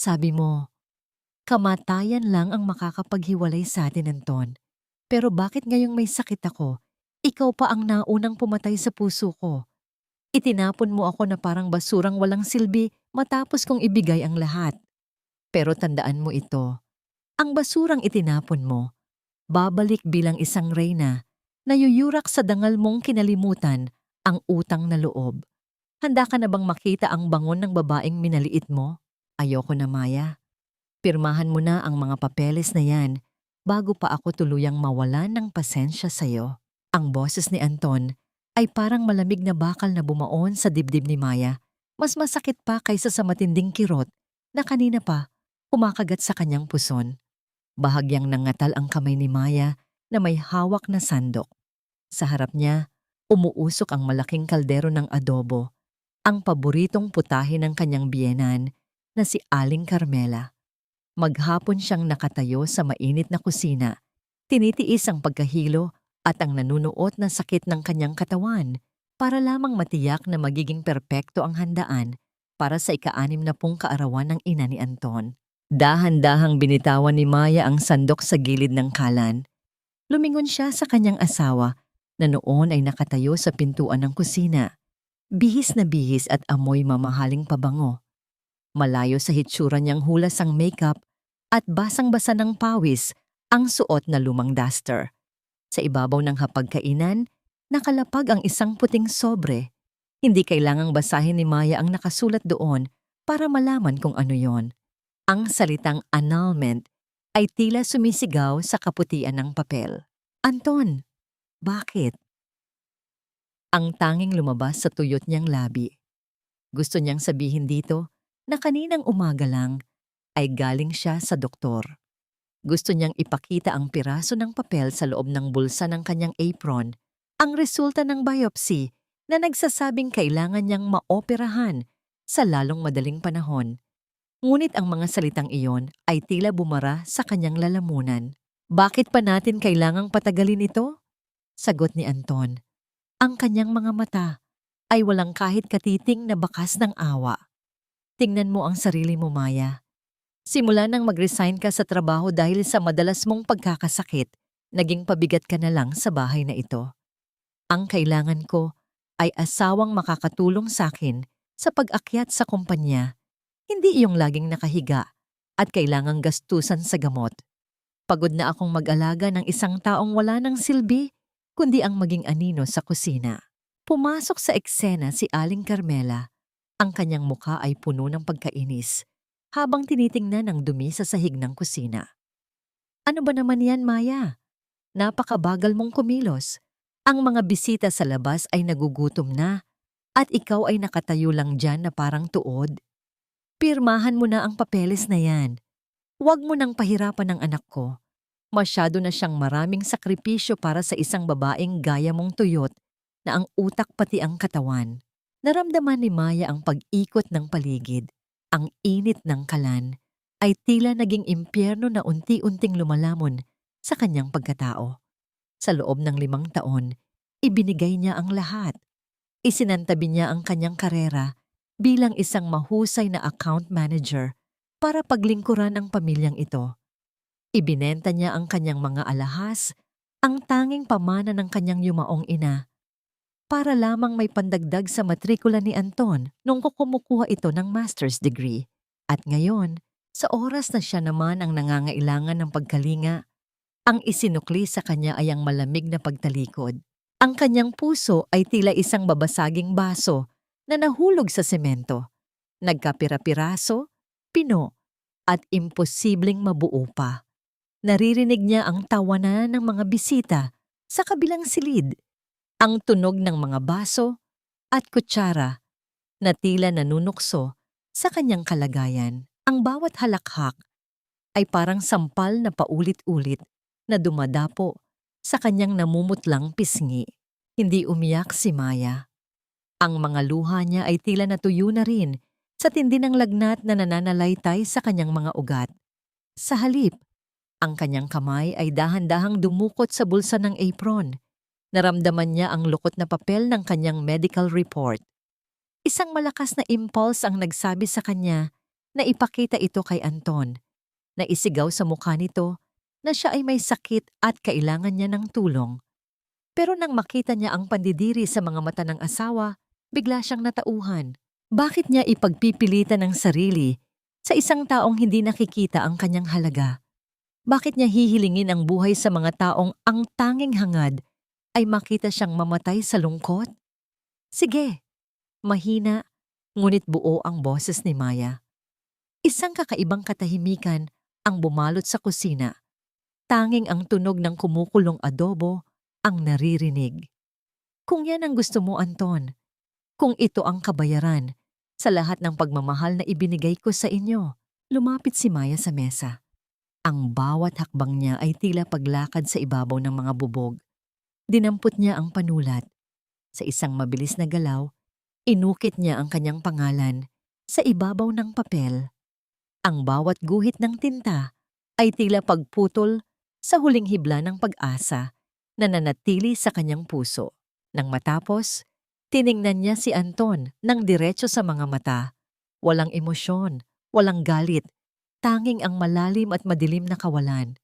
Sabi mo, kamatayan lang ang makakapaghiwalay sa atin, Anton. Pero bakit ngayong may sakit ako, ikaw pa ang naunang pumatay sa puso ko? Itinapon mo ako na parang basurang walang silbi matapos kong ibigay ang lahat. Pero tandaan mo ito, ang basurang itinapon mo, babalik bilang isang reyna na yuyurak sa dangal mong kinalimutan ang utang na loob. Handa ka na bang makita ang bangon ng babaeng minaliit mo? Ayoko na, Maya. Pirmahan mo na ang mga papeles na yan bago pa ako tuluyang mawalan ng pasensya sa'yo. Ang boses ni Anton ay parang malamig na bakal na bumaon sa dibdib ni Maya. Mas masakit pa kaysa sa matinding kirot na kanina pa kumakagat sa kanyang puson. Bahagyang nangatal ang kamay ni Maya na may hawak na sandok. Sa harap niya, umuusok ang malaking kaldero ng adobo, ang paboritong putahe ng kanyang biyenan na si Aling Carmela. Maghapon siyang nakatayo sa mainit na kusina, tinitiis ang pagkahilo at ang nanunuot na sakit ng kanyang katawan para lamang matiyak na magiging perpekto ang handaan para sa ika-60 kaarawan ng ina ni Anton. Dahan-dahang binitawan ni Maya ang sandok sa gilid ng kalan. Lumingon siya sa kanyang asawa na noon ay nakatayo sa pintuan ng kusina. Bihis na bihis at amoy mamahaling pabango. Malayo sa hitsura niyang hulas ang makeup at basang-basa ng pawis ang suot na lumang duster. Sa ibabaw ng hapagkainan, nakalapag ang isang puting sobre. Hindi kailangang basahin ni Maya ang nakasulat doon para malaman kung ano yon. Ang salitang annulment ay tila sumisigaw sa kaputian ng papel. Anton, bakit? Ang tanging lumabas sa tuyot niyang labi. Gusto niyang sabihin dito na kaninang umaga lang ay galing siya sa doktor. Gusto niyang ipakita ang piraso ng papel sa loob ng bulsa ng kanyang apron, ang resulta ng biopsy na nagsasabing kailangan niyang maoperahan sa lalong madaling panahon. Ngunit ang mga salitang iyon ay tila bumara sa kanyang lalamunan. Bakit pa natin kailangang patagalin ito? Sagot ni Anton. Ang kanyang mga mata ay walang kahit katiting na bakas ng awa. Tingnan mo ang sarili mo, Maya. Simula nang mag-resign ka sa trabaho dahil sa madalas mong pagkakasakit, naging pabigat ka na lang sa bahay na ito. Ang kailangan ko ay asawang makakatulong sa akin sa pag-akyat sa kumpanya, hindi iyong laging nakahiga at kailangang gastusan sa gamot. Pagod na akong mag-alaga ng isang taong wala ng silbi, kundi ang maging anino sa kusina. Pumasok sa eksena si Aling Carmela. Ang kanyang mukha ay puno ng pagkainis habang tinitingnan ang dumi sa sahig ng kusina. Ano ba naman yan, Maya? Napakabagal mong kumilos. Ang mga bisita sa labas ay nagugutom na at ikaw ay nakatayo lang dyan na parang tuod. Pirmahan mo na ang papeles na yan. Huwag mo nang pahirapan ng anak ko. Masyado na siyang maraming sakripisyo para sa isang babaeng gaya mong tuyot na ang utak pati ang katawan. Naramdaman ni Maya ang pag-ikot ng paligid. Ang init ng kalan ay tila naging impyerno na unti-unting lumalamon sa kanyang pagkatao. Sa loob ng 5 taon, ibinigay niya ang lahat. Isinantabi niya ang kanyang karera bilang isang mahusay na account manager para paglingkuran ang pamilyang ito. Ibinenta niya ang kanyang mga alahas, ang tanging pamana ng kanyang yumaong ina, para lamang may pandagdag sa matrikula ni Anton nung kumukuha ito ng master's degree. At ngayon, sa oras na siya naman ang nangangailangan ng pagkalinga, ang isinukli sa kanya ay ang malamig na pagtalikod. Ang kanyang puso ay tila isang babasaging baso na nahulog sa semento. Nagkapira-piraso, pino, at imposibleng mabuo pa. Naririnig niya ang tawanan ng mga bisita sa kabilang silid, ang tunog ng mga baso at kutsara na tila nanunukso sa kanyang kalagayan. Ang bawat halakhak ay parang sampal na paulit-ulit na dumadapo sa kanyang namumutlang pisngi. Hindi umiyak si Maya. Ang mga luha niya ay tila natuyo na rin sa tindi ng lagnat na nananalaytay sa kanyang mga ugat. Sa halip, ang kanyang kamay ay dahan-dahang dumukot sa bulsa ng apron. Naramdaman niya ang lukot na papel ng kanyang medical report. Isang malakas na impulse ang nagsabi sa kanya Naipakita ito kay Anton, na isigaw sa mukha nito na siya ay may sakit at kailangan niya ng tulong. Pero nang makita niya ang pandidiri sa mga mata ng asawa, bigla siyang natauhan. Bakit niya ipagpipilitan ng sarili sa isang taong hindi nakikita ang kanyang halaga? Bakit niya hihilingin ang buhay sa mga taong ang tanging hangad ay makita siyang mamatay sa lungkot? Sige, mahina, ngunit buo ang boses ni Maya. Isang kakaibang katahimikan ang bumalot sa kusina. Tanging ang tunog ng kumukulong adobo ang naririnig. Kung yan ang gusto mo, Anton, kung ito ang kabayaran sa lahat ng pagmamahal na ibinigay ko sa inyo, lumapit si Maya sa mesa. Ang bawat hakbang niya ay tila paglakad sa ibabaw ng mga bubog. Dinampot niya ang panulat. Sa isang mabilis na galaw, inukit niya ang kanyang pangalan sa ibabaw ng papel. Ang bawat guhit ng tinta ay tila pagputol sa huling hibla ng pag-asa na nanatili sa kanyang puso. Nang matapos, tiningnan niya si Anton ng diretso sa mga mata. Walang emosyon, walang galit, tanging ang malalim at madilim na kawalan.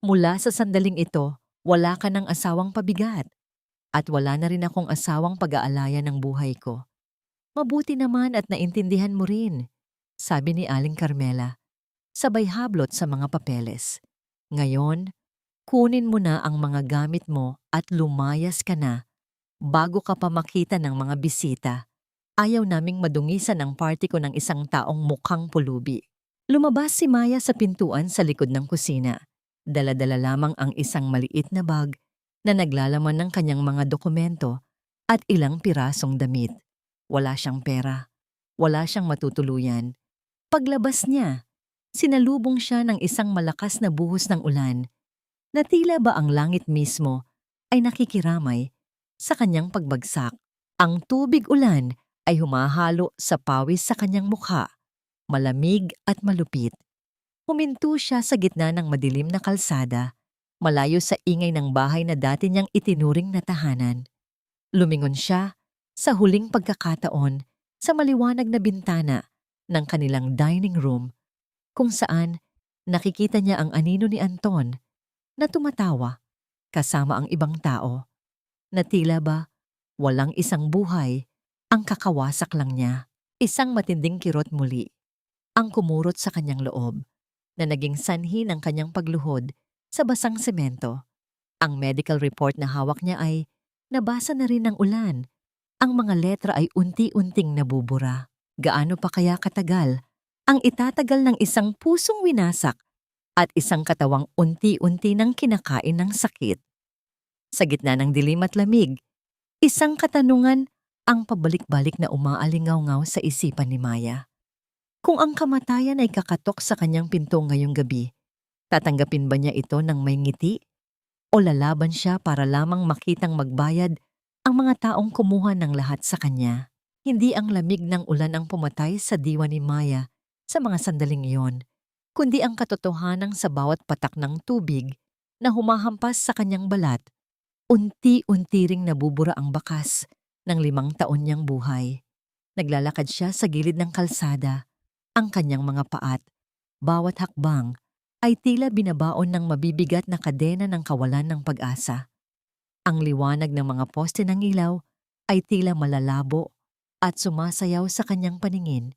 Mula sa sandaling ito, wala ka ng asawang pabigat at wala na rin akong asawang pag-aalaya ng buhay ko. Mabuti naman at naintindihan mo rin, sabi ni Aling Carmela, sabay hablot sa mga papeles. Ngayon, kunin mo na ang mga gamit mo at lumayas ka na bago ka pa makita ng mga bisita. Ayaw naming madungisan ang party ko ng isang taong mukhang pulubi. Lumabas si Maya sa pintuan sa likod ng kusina. Dala-dala lamang ang isang maliit na bag na naglalaman ng kanyang mga dokumento at ilang pirasong damit. Wala siyang pera. Wala siyang matutuluyan. Paglabas niya, sinalubong siya ng isang malakas na buhos ng ulan na tila ba ang langit mismo ay nakikiramay sa kanyang pagbagsak. Ang tubig ulan ay humahalo sa pawis sa kanyang mukha, malamig at malupit. Huminto siya sa gitna ng madilim na kalsada, malayo sa ingay ng bahay na dati niyang itinuring na tahanan. Lumingon siya sa huling pagkakataon sa maliwanag na bintana ng kanilang dining room kung saan nakikita niya ang anino ni Anton na tumatawa kasama ang ibang tao na tila ba walang isang buhay ang kakawasak lang niya. Isang matinding kirot muli ang kumurot sa kanyang loob na naging sanhi ng kanyang pagluhod sa basang semento. Ang medical report na hawak niya ay nabasa na rin ng ulan. Ang mga letra ay unti-unting nabubura. Gaano pa kaya katagal ang itatagal ng isang pusong winasak at isang katawang unti-unti nang kinakain ng sakit? Sa gitna ng dilim at lamig, isang katanungan ang pabalik-balik na umaalingaw-ngaw sa isipan ni Maya. Kung ang kamatayan ay kakatok sa kanyang pinto ngayong gabi, tatanggapin ba niya ito ng may ngiti? O lalaban siya para lamang makitang magbayad ang mga taong kumuha ng lahat sa kanya? Hindi ang lamig ng ulan ang pumatay sa diwa ni Maya sa mga sandaling iyon, kundi ang katotohanan sa bawat patak ng tubig na humahampas sa kanyang balat. Unti-unti ring nabubura ang bakas ng 5 taon niyang buhay. Naglalakad siya sa gilid ng kalsada. Ang kanyang mga paat, bawat hakbang, ay tila binabaon ng mabibigat na kadena ng kawalan ng pag-asa. Ang liwanag ng mga poste ng ilaw ay tila malalabo at sumasayaw sa kanyang paningin,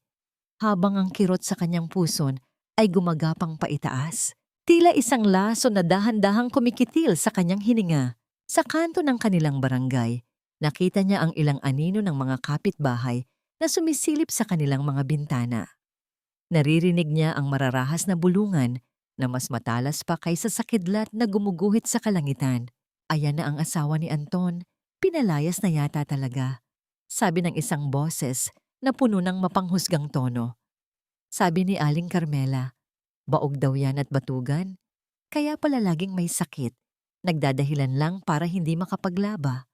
habang ang kirot sa kanyang puson ay gumagapang paitaas. Tila isang laso na dahan-dahang kumikitil sa kanyang hininga. Sa kanto ng kanilang barangay, nakita niya ang ilang anino ng mga kapitbahay na sumisilip sa kanilang mga bintana. Naririnig niya ang mararahas na bulungan na mas matalas pa kaysa sa kidlat na gumuguhit sa kalangitan. Ayan na ang asawa ni Anton, pinalayas na yata talaga, sabi ng isang boses na puno ng mapanghusgang tono. Sabi ni Aling Carmela, baog daw yan at batugan, kaya pala laging may sakit, nagdadahilan lang para hindi makapaglaba.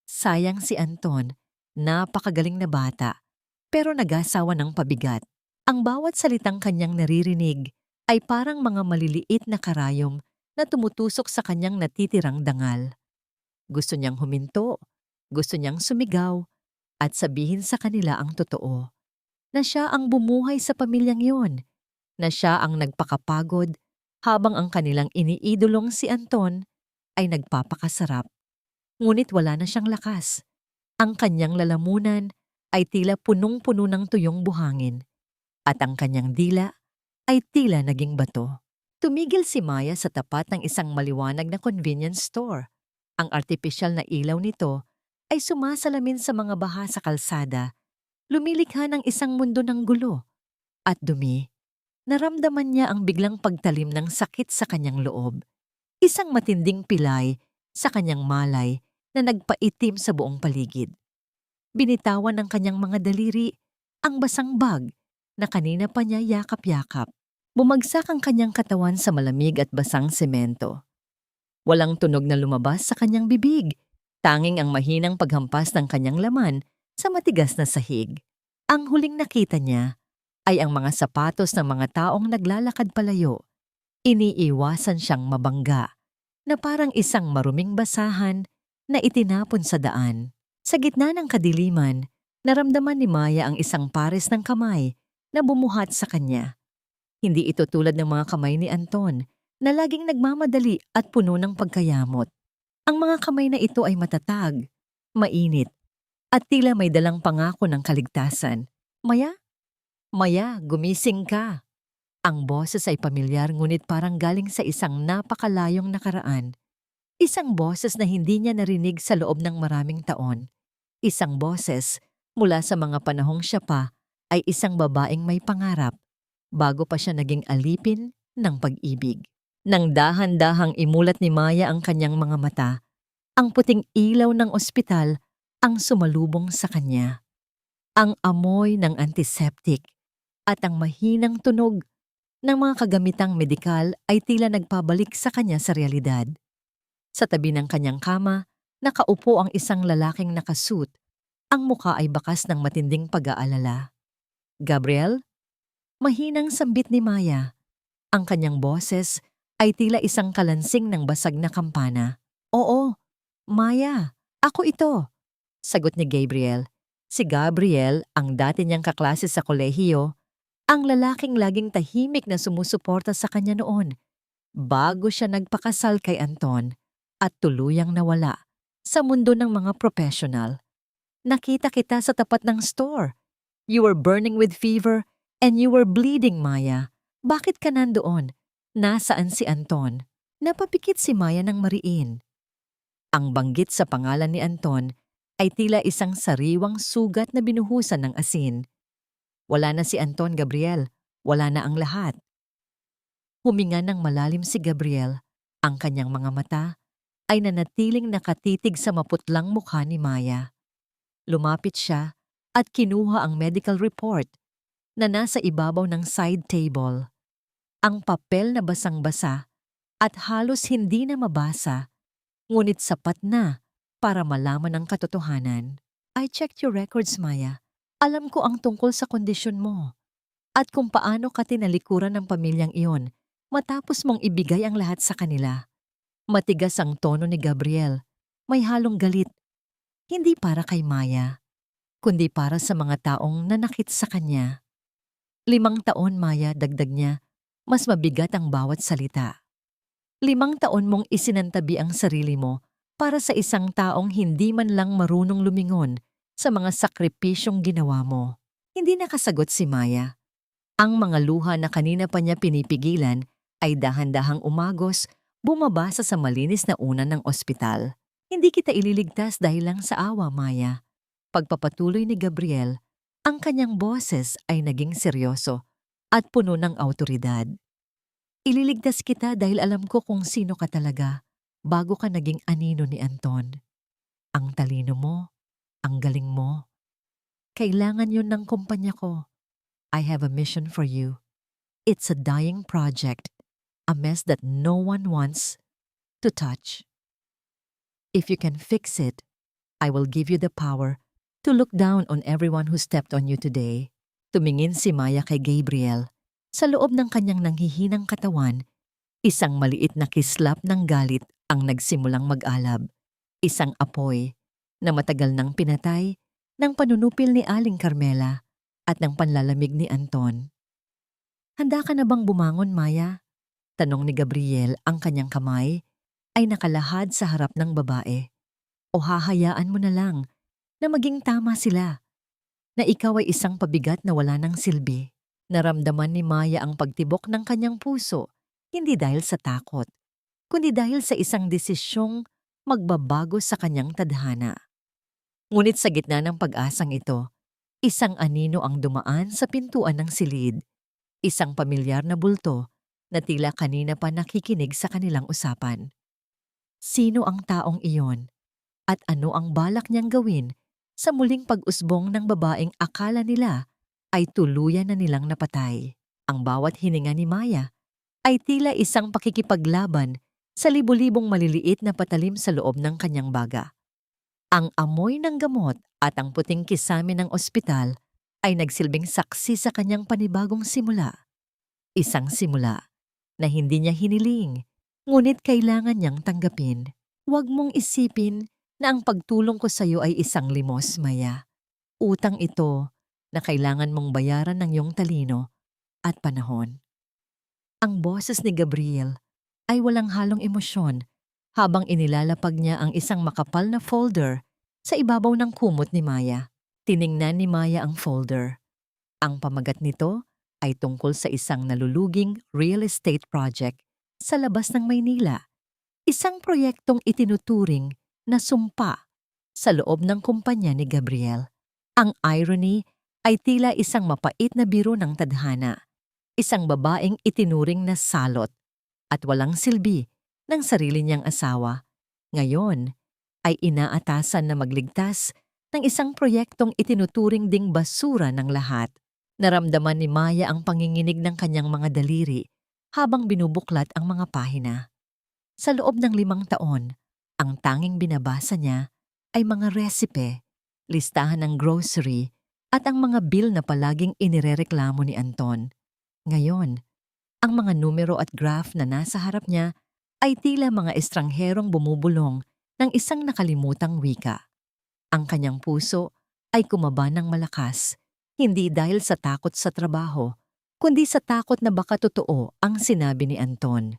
Sayang si Anton, napakagaling na bata, pero nag-asawa ng pabigat. Ang bawat salitang kanyang naririnig ay parang mga maliliit na karayom na tumutusok sa kanyang natitirang dangal. Gusto niyang huminto, gusto niyang sumigaw, at sabihin sa kanila ang totoo. na siya ang bumuhay sa pamilyang yon, na siya ang nagpakapagod habang ang kanilang iniidolong si Anton ay nagpapakasarap. Ngunit wala na siyang lakas. Ang kanyang lalamunan ay tila punong-puno ng tuyong buhangin at ang kanyang dila ay tila naging bato. Tumigil si Maya sa tapat ng isang maliwanag na convenience store. Ang artipisyal na ilaw nito ay sumasalamin sa mga baha sa kalsada, lumilikha ng isang mundo ng gulo at dumi. Naramdaman niya ang biglang pagtalim ng sakit sa kanyang loob. Isang matinding pilay sa kanyang malay na nagpaitim sa buong paligid. Binitawan ng kanyang mga daliri ang basang bag na kanina pa niya yakap-yakap. Bumagsak ang kanyang katawan sa malamig at basang semento. Walang tunog na lumabas sa kanyang bibig, tanging ang mahinang paghampas ng kanyang laman sa matigas na sahig. Ang huling nakita niya ay ang mga sapatos ng mga taong naglalakad palayo. Iniiwasan siyang mabangga, na parang isang maruming basahan na itinapon sa daan. Sa gitna ng kadiliman, naramdaman ni Maya ang isang pares ng kamay na bumuhat sa kanya. Hindi ito tulad ng mga kamay ni Anton na laging nagmamadali at puno ng pagkayamot. Ang mga kamay na ito ay matatag, mainit, at tila may dalang pangako ng kaligtasan. Maya? Maya, gumising ka. Ang boses ay pamilyar ngunit parang galing sa isang napakalayong nakaraan. Isang boses na hindi niya narinig sa loob ng maraming taon. Isang boses mula sa mga panahong siya pa ay isang babaeng may pangarap bago pa siya naging alipin ng pag-ibig. Nang dahan-dahang imulat ni Maya ang kanyang mga mata, ang puting ilaw ng ospital ang sumalubong sa kanya. Ang amoy ng antiseptic at ang mahinang tunog ng mga kagamitang medikal ay tila nagpabalik sa kanya sa realidad. Sa tabi ng kanyang kama, nakaupo ang isang lalaking nakasuit. Ang muka ay bakas ng matinding pag-aalala. Gabriel? Mahinang sambit ni Maya. Ang kanyang boses ay tila isang kalansing ng basag na kampana. Oo, Maya, ako ito. Sagot ni Gabriel. Si Gabriel, ang dati niyang kaklase sa kolehiyo, ang lalaking laging tahimik na sumusuporta sa kanya noon, bago siya nagpakasal kay Anton at tuluyang nawala sa mundo ng mga professional. Nakita kita sa tapat ng store. You were burning with fever and you were bleeding, Maya. Bakit ka nandoon? Nasaan si Anton? Napapikit si Maya ng mariin. Ang banggit sa pangalan ni Anton ay tila isang sariwang sugat na binuhusan ng asin. Wala na si Anton, Gabriel. Wala na ang lahat. Huminga ng malalim si Gabriel. Ang kanyang mga mata ay nanatiling nakatitig sa maputlang mukha ni Maya. Lumapit siya at kinuha ang medical report na nasa ibabaw ng side table. Ang papel na basang-basa at halos hindi na mabasa, ngunit sapat na para malaman ang katotohanan. I checked your records, Maya. Alam ko ang tungkol sa kondisyon mo at kung paano ka tinalikuran ng pamilyang iyon matapos mong ibigay ang lahat sa kanila. Matigas ang tono ni Gabriel. May halong galit. Hindi para kay Maya, kundi para sa mga taong nanakit sa kanya. 5 taon, Maya, dagdag niya. Mas mabigat ang bawat salita. 5 taon mong isinantabi ang sarili mo para sa isang taong hindi man lang marunong lumingon sa mga sakripisyong ginawa mo. Hindi nakasagot si Maya. Ang mga luha na kanina pa niya pinipigilan ay dahan-dahang umagos, bumabasa sa malinis na unan ng ospital. Hindi kita ililigtas dahil lang sa awa, Maya. Pagpapatuloy ni Gabriel, ang kanyang boses ay naging seryoso at puno ng awtoridad. Ililigtas kita dahil alam ko kung sino ka talaga bago ka naging anino ni Anton. Ang talino mo, ang galing mo. Kailangan yun ng kumpanya ko. I have a mission for you. It's a dying project, a mess that no one wants to touch. If you can fix it, I will give you the power to look down on everyone who stepped on you today. Tumingin si Maya kay Gabriel. Sa loob ng kanyang nanghihinang katawan, isang maliit na kislap ng galit ang nagsimulang mag-alab. Isang apoy na matagal nang pinatay ng panunupil ni Aling Carmela at ng panlalamig ni Anton. Handa ka na bang bumangon, Maya? Tanong ni Gabriel. Ang kanyang kamay ay nakalahad sa harap ng babae. O hahayaan mo na lang na maging tama sila, na ikaw ay isang pabigat na wala ng silbi. Naramdaman ni Maya ang pagtibok ng kanyang puso, hindi dahil sa takot, kundi dahil sa isang desisyong magbabago sa kanyang tadhana. Ngunit sa gitna ng pag-asang ito, isang anino ang dumaan sa pintuan ng silid, isang pamilyar na bulto na tila kanina pa nakikinig sa kanilang usapan. Sino ang taong iyon? At ano ang balak niyang gawin sa muling pag-usbong ng babaeng akala nila ay tuluyan na nilang napatay? Ang bawat hininga ni Maya ay tila isang pakikipaglaban sa libu-libong maliliit na patalim sa loob ng kanyang baga. Ang amoy ng gamot at ang puting kisame ng ospital ay nagsilbing saksi sa kanyang panibagong simula. Isang simula na hindi niya hiniling, ngunit kailangan niyang tanggapin. Huwag mong isipin na ang pagtulong ko sa iyo ay isang limos, Maya. Utang ito na kailangan mong bayaran ng iyong talino at panahon. Ang boses ni Gabriel ay walang halong emosyon habang inilalapag niya ang isang makapal na folder sa ibabaw ng kumot ni Maya. Tiningnan ni Maya ang folder. Ang pamagat nito ay tungkol sa isang naluluging real estate project sa labas ng Maynila. Isang proyektong itinuturing na sumpa sa loob ng kumpanya ni Gabriel. Ang irony ay tila isang mapait na biro ng tadhana. Isang babaeng itinuring na salot at walang silbi ng sarili niyang asawa. Ngayon ay inaatasan na magligtas ng isang proyektong itinuturing ding basura ng lahat. Naramdaman ni Maya ang panginginig ng kanyang mga daliri habang binubuklat ang mga pahina. Sa loob ng 5 taon, ang tanging binabasa niya ay mga resipe, listahan ng grocery at ang mga bill na palaging inirereklamo ni Anton. Ngayon, ang mga numero at graph na nasa harap niya ay tila mga estrangherong bumubulong ng isang nakalimutang wika. Ang kanyang puso ay kumaba ng malakas, hindi dahil sa takot sa trabaho, kundi sa takot na baka totoo ang sinabi ni Anton.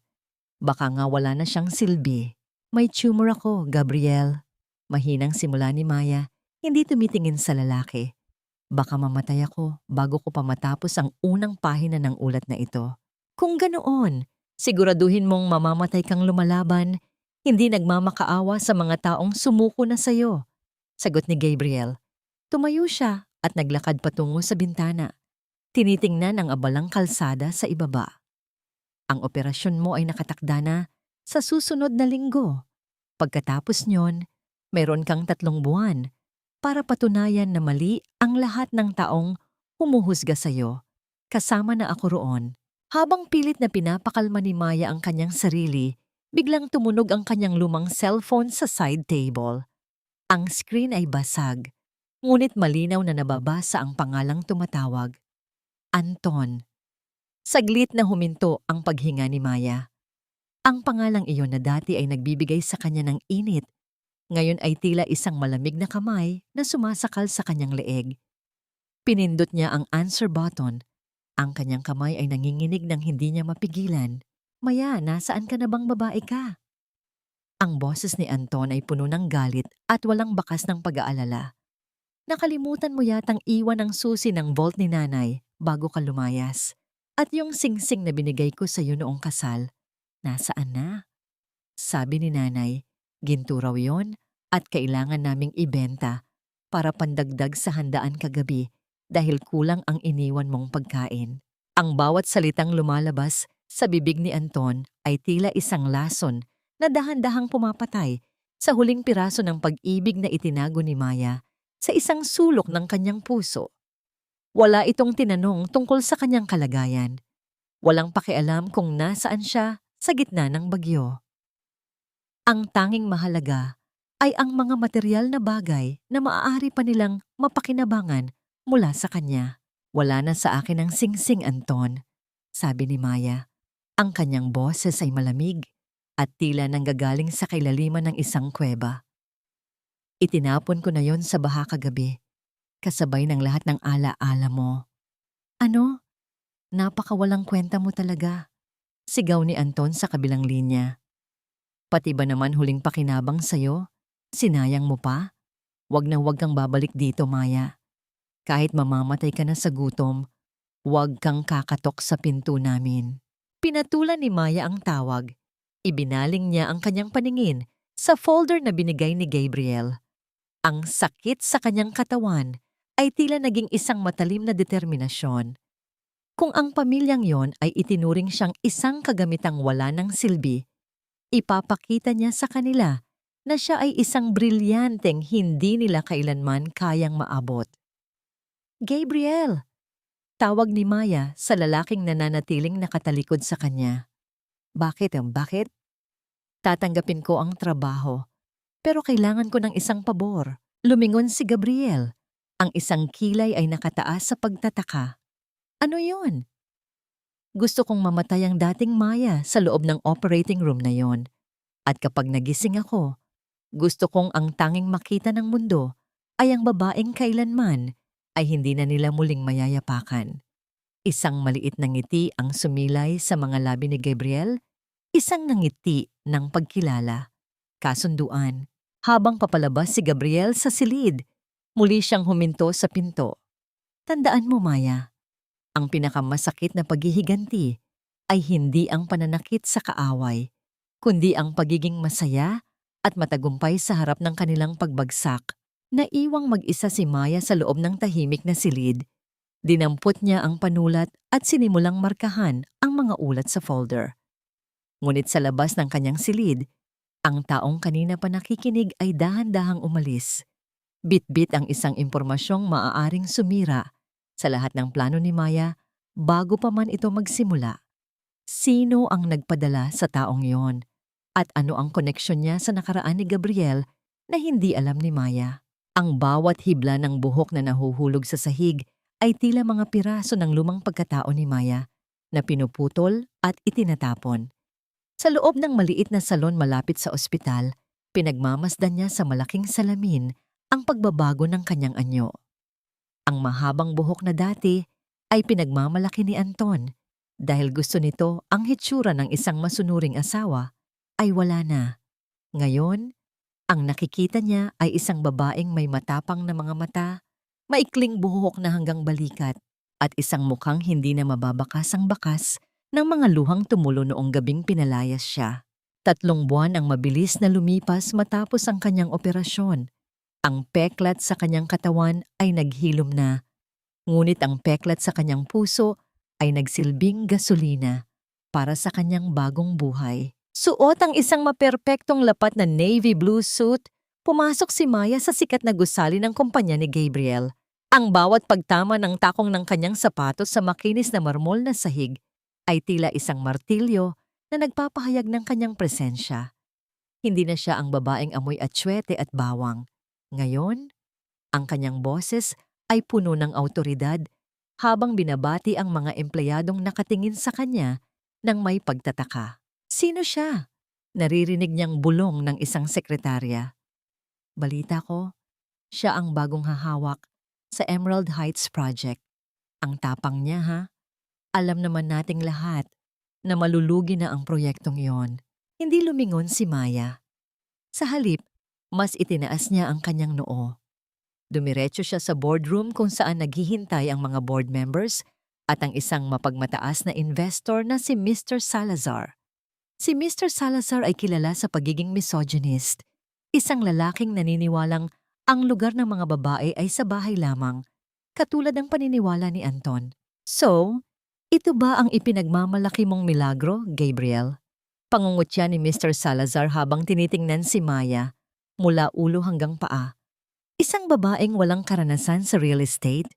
Baka nga wala na siyang silbi. May tumor ako, Gabriel. Mahinang simula ni Maya, hindi tumitingin sa lalaki. Baka mamatay ako bago ko pa matapos ang unang pahina ng ulat na ito. Kung ganoon, siguraduhin mong mamamatay kang lumalaban, hindi nagmamakaawa sa mga taong sumuko na sayo. Sagot ni Gabriel. Tumayo siya at naglakad patungo sa bintana. Tinitingnan ang abalang kalsada sa ibaba. Ang operasyon mo ay nakatakda na sa susunod na linggo. Pagkatapos nyon, meron kang 3 buwan para patunayan na mali ang lahat ng taong humuhusga sa'yo. Kasama na ako roon. Habang pilit na pinapakalma ni Maya ang kanyang sarili, biglang tumunog ang kanyang lumang cellphone sa side table. Ang screen ay basag, ngunit malinaw na nababasa ang pangalang tumatawag. Anton. Saglit na huminto ang paghinga ni Maya. Ang pangalang iyon na dati ay nagbibigay sa kanya ng init, ngayon ay tila isang malamig na kamay na sumasakal sa kanyang leeg. Pinindot niya ang answer button. Ang kanyang kamay ay nanginginig ng hindi niya mapigilan. Maya, nasaan ka na bang babae ka? Ang boses ni Anton ay puno ng galit at walang bakas ng pag-aalala. Nakalimutan mo yatang iwan ang susi ng vault ni nanay bago ka lumayas. At yung singsing na binigay ko sa iyo noong kasal, nasaan na? Sabi ni nanay, ginto raw yon at kailangan naming ibenta para pandagdag sa handaan kagabi dahil kulang ang iniwan mong pagkain. Ang bawat salitang lumalabas sa bibig ni Anton ay tila isang lason na dahan-dahang pumapatay sa huling piraso ng pag-ibig na itinago ni Maya sa isang sulok ng kanyang puso. Wala itong tinanong tungkol sa kanyang kalagayan. Walang pakialam kung nasaan siya sa gitna ng bagyo. Ang tanging mahalaga ay ang mga material na bagay na maaari pa nilang mapakinabangan mula sa kanya. Wala na sa akin ang singsing, Anton, sabi ni Maya. Ang kanyang boses ay malamig at tila nanggagaling sa kailaliman ng isang kuweba. Itinapon ko na yon sa baha kagabi. kasabay ng lahat ng ala-ala mo. Ano? Napakawalang kwenta mo talaga. Sigaw ni Anton sa kabilang linya. Pati ba naman huling pakinabang sa'yo? Sinayang mo pa? Wag na wag kang babalik dito, Maya. Kahit mamamatay ka na sa gutom, wag kang kakatok sa pinto namin. Pinatulan ni Maya ang tawag. Ibinaling niya ang kanyang paningin sa folder na binigay ni Gabriel. Ang sakit sa kanyang katawan ay tila naging isang matalim na determinasyon. Kung ang pamilyang yon ay itinuring siyang isang kagamitang wala ng silbi, ipapakita niya sa kanila na siya ay isang brilyanteng hindi nila kailanman kayang maabot. Gabriel! Tawag ni Maya sa lalaking nananatiling nakatalikod sa kanya. Bakit? Bakit? Tatanggapin ko ang trabaho, pero kailangan ko ng isang pabor. Lumingon si Gabriel. Ang isang kilay ay nakataas sa pagtataka. Ano yun? Gusto kong mamatay ang dating Maya sa loob ng operating room na yon. At kapag nagising ako, gusto kong ang tanging makita ng mundo ay ang babaeng kailanman ay hindi na nila muling mayayapakan. Isang maliit na ngiti ang sumilay sa mga labi ni Gabriel, isang nangiti ng pagkilala. Kasunduan. Habang papalabas si Gabriel sa silid, muli siyang huminto sa pinto. Tandaan mo, Maya, ang pinakamasakit na paghihiganti ay hindi ang pananakit sa kaaway, kundi ang pagiging masaya at matagumpay sa harap ng kanilang pagbagsak. Naiwang mag-isa si Maya sa loob ng tahimik na silid. Dinampot niya ang panulat at sinimulang markahan ang mga ulat sa folder. Ngunit sa labas ng kanyang silid, ang taong kanina pa nakikinig ay dahan-dahang umalis. Bit-bit ang isang impormasyong maaaring sumira sa lahat ng plano ni Maya bago pa man ito magsimula. Sino ang nagpadala sa taong yon? At ano ang koneksyon niya sa nakaraan ni Gabriel na hindi alam ni Maya? Ang bawat hibla ng buhok na nahuhulog sa sahig ay tila mga piraso ng lumang pagkatao ni Maya na pinuputol at itinatapon. Sa loob ng maliit na salon malapit sa ospital, pinagmamasdan niya sa malaking salamin ang pagbabago ng kanyang anyo. Ang mahabang buhok na dati ay pinagmamalaki ni Anton dahil gusto nito ang hitsura ng isang masunuring asawa ay wala na. Ngayon, ang nakikita niya ay isang babaeng may matapang na mga mata, maikling buhok na hanggang balikat at isang mukhang hindi na mababakas ang bakas ng mga luhang tumulo noong gabing pinalayas siya. 3 buwan ang mabilis na lumipas matapos ang kanyang operasyon. Ang peklat sa kanyang katawan ay naghilom na, ngunit ang peklat sa kanyang puso ay nagsilbing gasolina para sa kanyang bagong buhay. Suot ang isang maperpektong lapat na navy blue suit, pumasok si Maya sa sikat na gusali ng kumpanya ni Gabriel. Ang bawat pagtama ng takong ng kanyang sapatos sa makinis na marmol na sahig ay tila isang martilyo na nagpapahayag ng kanyang presensya. Hindi na siya ang babaeng amoy atsuete at bawang. Ngayon, ang kanyang boses ay puno ng awtoridad habang binabati ang mga empleyadong nakatingin sa kanya ng may pagtataka. Sino siya? Naririnig niyang bulong ng isang sekretarya. Balita ko, siya ang bagong hahawak sa Emerald Heights Project. Ang tapang niya, ha? Alam naman nating lahat na malulugi na ang proyektong iyon. Hindi lumingon si Maya. Sa halip, mas itinaas niya ang kanyang noo. Dumiretso siya sa boardroom kung saan naghihintay ang mga board members at ang isang mapagmataas na investor na si Mr. Salazar. Si Mr. Salazar ay kilala sa pagiging misogynist, isang lalaking naniniwalang ang lugar ng mga babae ay sa bahay lamang, katulad ng paniniwala ni Anton. So, ito ba ang ipinagmamalaki mong milagro, Gabriel? Pangungutya ni Mr. Salazar habang tinitingnan si Maya mula ulo hanggang paa. Isang babaeng walang karanasan sa real estate?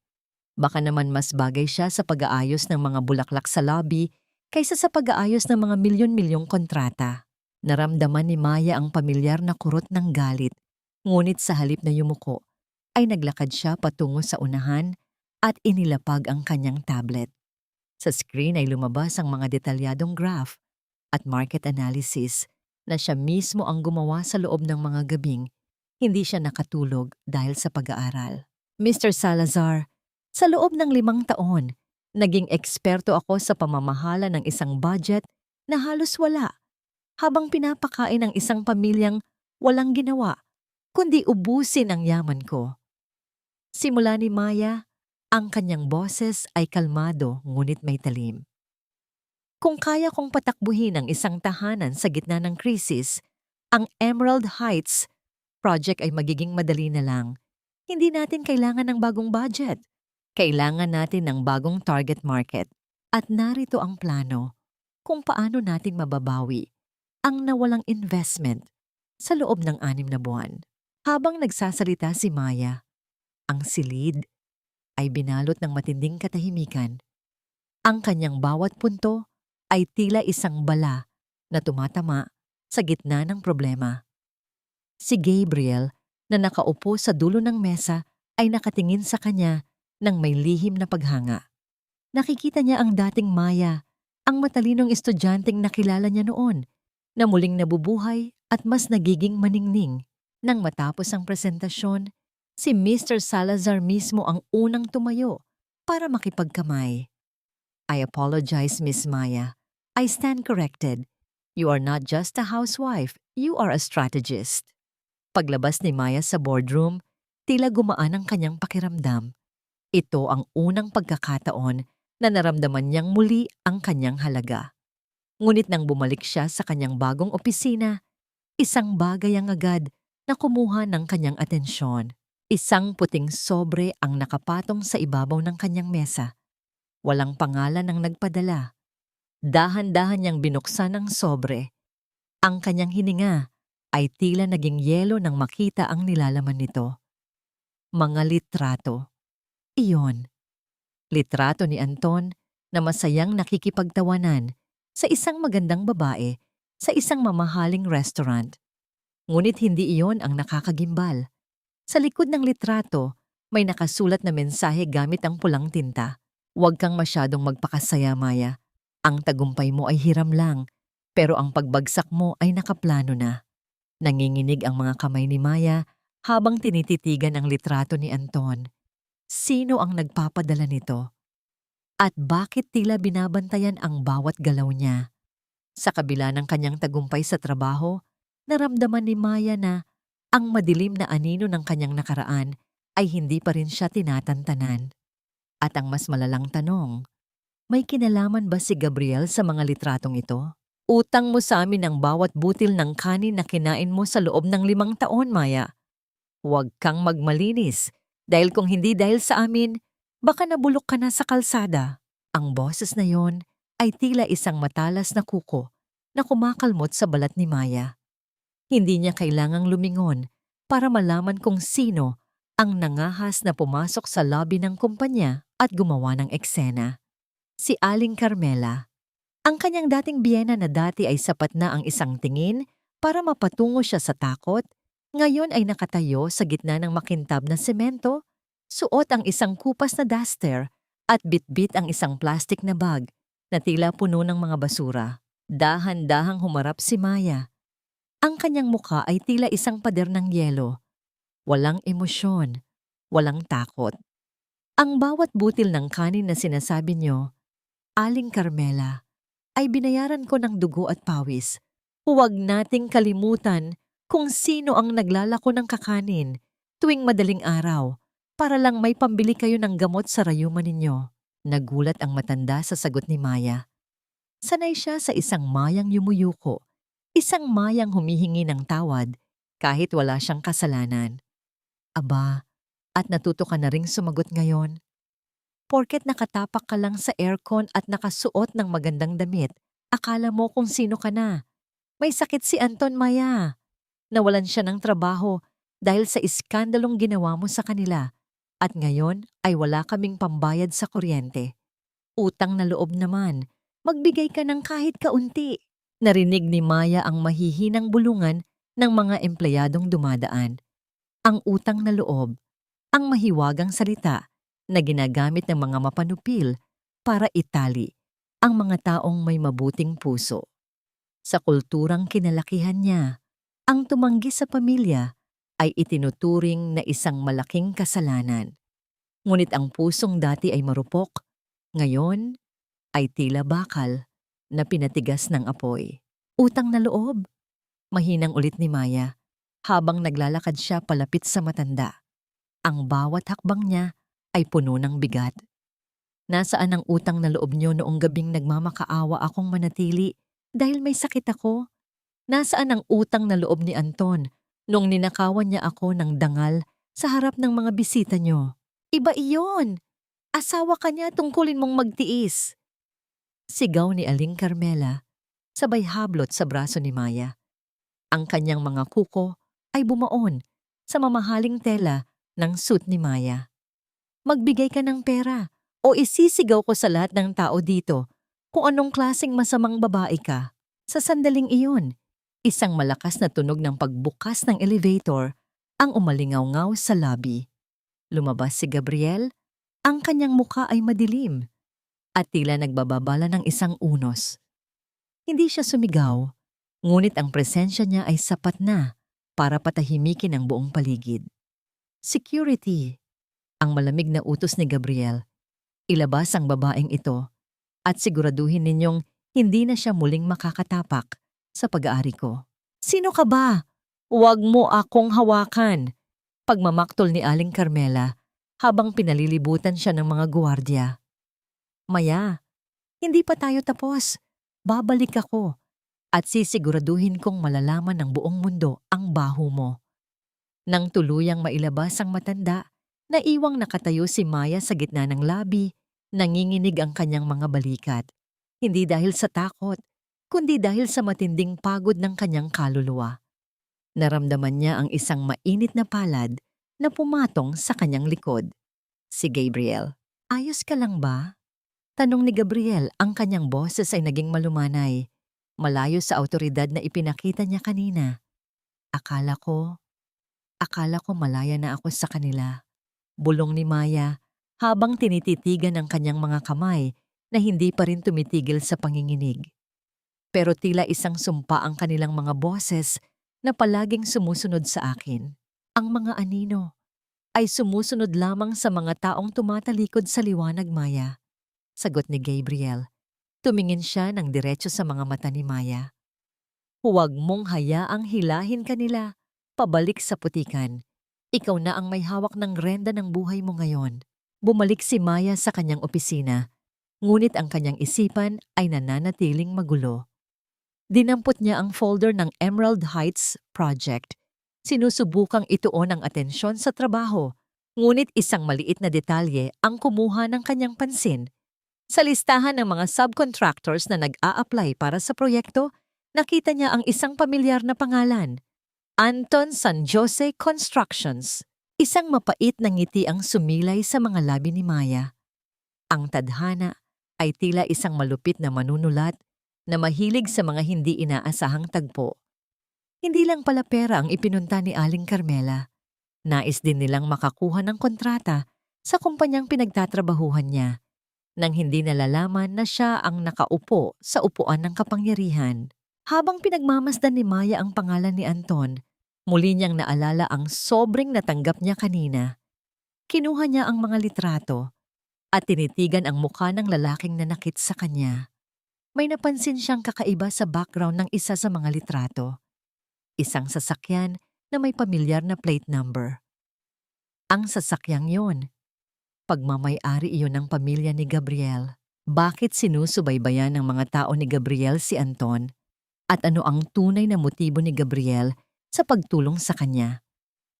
Baka naman mas bagay siya sa pag-aayos ng mga bulaklak sa lobby kaysa sa pag-aayos ng mga milyon-milyong kontrata. Naramdaman ni Maya ang pamilyar na kurot ng galit, ngunit sa halip na yumuko, ay naglakad siya patungo sa unahan at inilapag ang kanyang tablet. Sa screen ay lumabas ang mga detalyadong graph at market analysis na siya mismo ang gumawa sa loob ng mga gabing hindi siya nakatulog dahil sa pag-aaral. Mr. Salazar, sa loob ng 5 taon, naging eksperto ako sa pamamahala ng isang budget na halos wala habang pinapakain ang isang pamilyang walang ginawa kundi ubusin ang yaman ko. Simula ni Maya, ang kanyang boses ay kalmado ngunit may talim. Kung kaya kong patakbuhin ang isang tahanan sa gitna ng krisis, ang Emerald Heights project ay magiging madali na lang. Hindi natin kailangan ng bagong budget. Kailangan natin ng bagong target market. At narito ang plano kung paano natin mababawi ang nawalang investment sa loob ng 6 na buwan. Habang nagsasalita si Maya, ang silid ay binalot ng matinding katahimikan. Ang kanyang bawat punto ay tila isang bala na tumatama sa gitna ng problema. Si Gabriel na nakaupo sa dulo ng mesa ay nakatingin sa kanya ng may lihim na paghanga. Nakikita niya ang dating Maya, ang matalinong estudyanteng nakilala niya noon, na muling nabubuhay at mas nagiging maningning. Nang matapos ang presentasyon, si Mr. Salazar mismo ang unang tumayo para makipagkamay. I apologize, Miss Maya. I stand corrected. You are not just a housewife, you are a strategist. Paglabas ni Maya sa boardroom, tila gumaan ang kanyang pakiramdam. Ito ang unang pagkakataon na naramdaman niyang muli ang kanyang halaga. Ngunit nang bumalik siya sa kanyang bagong opisina, isang bagay ang agad na kumuha ng kanyang atensyon. Isang puting sobre ang nakapatong sa ibabaw ng kanyang mesa. Walang pangalan ang nagpadala. Dahan-dahan niyang binuksan ang sobre. Ang kanyang hininga ay tila naging yelo nang makita ang nilalaman nito. Mga litrato. Iyon. Litrato ni Anton na masayang nakikipagtawanan sa isang magandang babae sa isang mamahaling restaurant. Ngunit hindi iyon ang nakakagimbal. Sa likod ng litrato, may nakasulat na mensahe gamit ang pulang tinta. Huwag kang masyadong magpakasaya, Maya. Ang tagumpay mo ay hiram lang, pero ang pagbagsak mo ay nakaplano na. Nanginginig ang mga kamay ni Maya habang tinititigan ang litrato ni Anton. Sino ang nagpapadala nito? At bakit tila binabantayan ang bawat galaw niya? Sa kabila ng kanyang tagumpay sa trabaho, naramdaman ni Maya na ang madilim na anino ng kanyang nakaraan ay hindi pa rin siya tinatantanan. At ang mas malalang tanong, may kinalaman ba si Gabriel sa mga litratong ito? Utang mo sa amin ang bawat butil ng kanin na kinain mo sa loob ng 5 taon, Maya. Huwag kang magmalinis, dahil kung hindi dahil sa amin, baka nabulok ka na sa kalsada. Ang boses na yon ay tila isang matalas na kuko na kumakalmot sa balat ni Maya. Hindi niya kailangang lumingon para malaman kung sino ang nangahas na pumasok sa lobby ng kumpanya at gumawa ng eksena. Si Aling Carmela. Ang kanyang dating biyena na dati ay sapat na ang isang tingin para mapatungo siya sa takot, ngayon ay nakatayo sa gitna ng makintab na semento, suot ang isang kupas na duster at bitbit ang isang plastic na bag na tila puno ng mga basura. Dahan-dahang humarap si Maya. Ang kanyang mukha ay tila isang pader ng yelo. Walang emosyon, walang takot. Ang bawat butil ng kanin na sinasabi niyo, Aling Carmela, ay binayaran ko ng dugo at pawis. Huwag nating kalimutan kung sino ang naglalako ng kakanin tuwing madaling araw para lang may pambili kayo ng gamot sa rayuman ninyo. Nagulat ang matanda sa sagot ni Maya. Sanay siya sa isang mayang yumuyuko, isang mayang humihingi ng tawad kahit wala siyang kasalanan. Aba, at natuto ka na ring sumagot ngayon. Porket nakatapak ka lang sa aircon at nakasuot ng magandang damit, akala mo kung sino ka na. May sakit si Anton, Maya. Nawalan siya ng trabaho dahil sa iskandalong ginawa mo sa kanila at ngayon ay wala kaming pambayad sa kuryente. Utang na loob naman, magbigay ka ng kahit kaunti. Narinig ni Maya ang mahihinang bulungan ng mga empleyadong dumadaan. Ang utang na loob, ang mahiwagang salita na ginagamit ng mga mapanupil para itali ang mga taong may mabuting puso. Sa kulturang kinalakihan niya, ang tumanggi sa pamilya ay itinuturing na isang malaking kasalanan. Ngunit ang pusong dati ay marupok, ngayon ay tila bakal na pinatigas ng apoy. Utang na loob, mahinang ulit ni Maya habang naglalakad siya palapit sa matanda. Ang bawat hakbang niya ay puno ng bigat. Nasaan ang utang na loob niyo noong gabing nagmamakaawa akong manatili dahil may sakit ako? Nasaan ang utang na loob ni Anton nung ninakawan niya ako ng dangal sa harap ng mga bisita niyo? Iba iyon! Asawa ka niya, tungkulin mong magtiis. Sigaw ni Aling Carmela, sabay hablot sa braso ni Maya. Ang kanyang mga kuko ay bumaon sa mamahaling tela ng suit ni Maya. Magbigay ka ng pera o isisigaw ko sa lahat ng tao dito kung anong klaseng masamang babae ka. Sa sandaling iyon, isang malakas na tunog ng pagbukas ng elevator ang umalingaw-ngaw sa lobby. Lumabas si Gabriel, ang kanyang muka ay madilim at tila nagbababala ng isang unos. Hindi siya sumigaw, ngunit ang presensya niya ay sapat na para patahimikin ang buong paligid. Security! Ang malamig na utos ni Gabriel. Ilabas ang babaeng ito at siguraduhin ninyong hindi na siya muling makakatapak sa pag-aari ko. Sino ka ba? Huwag mo akong hawakan! Pagmamaktol ni Aling Carmela habang pinalilibutan siya ng mga guwardiya. Maya, hindi pa tayo tapos. Babalik ako at sisiguraduhin kong malalaman ng buong mundo ang baho mo. Nang tuluyang mailabas ang matanda, naiwang nakatayo si Maya sa gitna ng labi, nanginginig ang kanyang mga balikat. Hindi dahil sa takot, kundi dahil sa matinding pagod ng kanyang kaluluwa. Naramdaman niya ang isang mainit na palad na pumatong sa kanyang likod. Si Gabriel. Ayos ka lang ba? Tanong ni Gabriel, ang kanyang boses ay naging malumanay, malayo sa awtoridad na ipinakita niya kanina. Akala ko malaya na ako sa kanila. Bulong ni Maya habang tinititigan ang kanyang mga kamay na hindi pa rin tumitigil sa panginginig. Pero tila isang sumpa ang kanilang mga boses na palaging sumusunod sa akin. Ang mga anino ay sumusunod lamang sa mga taong tumatalikod sa liwanag, Maya. Sagot ni Gabriel. Tumingin siya ng diretso sa mga mata ni Maya. Huwag mong hayaang hilahin kanila pabalik sa putikan. Ikaw na ang may hawak ng renda ng buhay mo ngayon. Bumalik si Maya sa kanyang opisina, ngunit ang kanyang isipan ay nananatiling magulo. Dinampot niya ang folder ng Emerald Heights Project. Sinusubukang ituon ang atensyon sa trabaho, ngunit isang maliit na detalye ang kumuha ng kanyang pansin. Sa listahan ng mga subcontractors na nag-a-apply para sa proyekto, nakita niya ang isang pamilyar na pangalan, Anton San Jose Constructions. Isang mapait na ngiti ang sumilay sa mga labi ni Maya. Ang tadhana ay tila isang malupit na manunulat na mahilig sa mga hindi inaasahang tagpo. Hindi lang pala pera ang ipinunta ni Aling Carmela. Nais din nilang makakuha ng kontrata sa kumpanyang pinagtatrabahuhan niya, nang hindi nalalaman na siya ang nakaupo sa upuan ng kapangyarihan. Habang pinagmamasdan ni Maya ang pangalan ni Anton, muli niyang naalala ang sobrang natanggap niya kanina. Kinuha niya ang mga litrato at tinitigan ang mukha ng lalaking nanakit sa kanya. May napansin siyang kakaiba sa background ng isa sa mga litrato. Isang sasakyan na may pamilyar na plate number. Ang sasakyang yon, pagmamay-ari iyon ng pamilya ni Gabriel. Bakit sinusubaybayan ng mga tao ni Gabriel si Anton? At ano ang tunay na motibo ni Gabriel sa pagtulong sa kanya?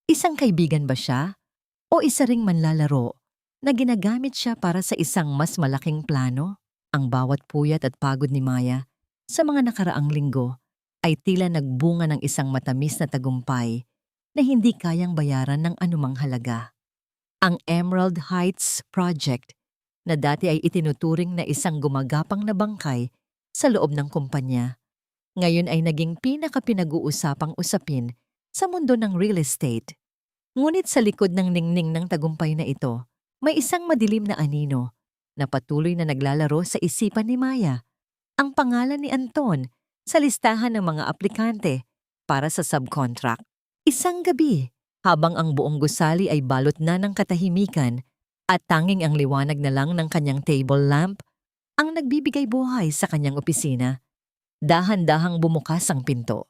Isang kaibigan ba siya? O isa ring manlalaro na ginagamit siya para sa isang mas malaking plano? Ang bawat puyat at pagod ni Maya sa mga nakaraang linggo ay tila nagbunga ng isang matamis na tagumpay na hindi kayang bayaran ng anumang halaga. Ang Emerald Heights Project na dati ay itinuturing na isang gumagapang na bangkay sa loob ng kumpanya, ngayon ay naging pinaka-pinag-uusapang usapin sa mundo ng real estate. Ngunit sa likod ng ningning ng tagumpay na ito, may isang madilim na anino na patuloy na naglalaro sa isipan ni Maya. Ang pangalan ni Anton sa listahan ng mga aplikante para sa subcontract. Isang gabi, habang ang buong gusali ay balot na ng katahimikan, At tanging ang liwanag na lang ng kanyang table lamp ang nagbibigay buhay sa kanyang opisina. Dahan-dahang bumukas ang pinto.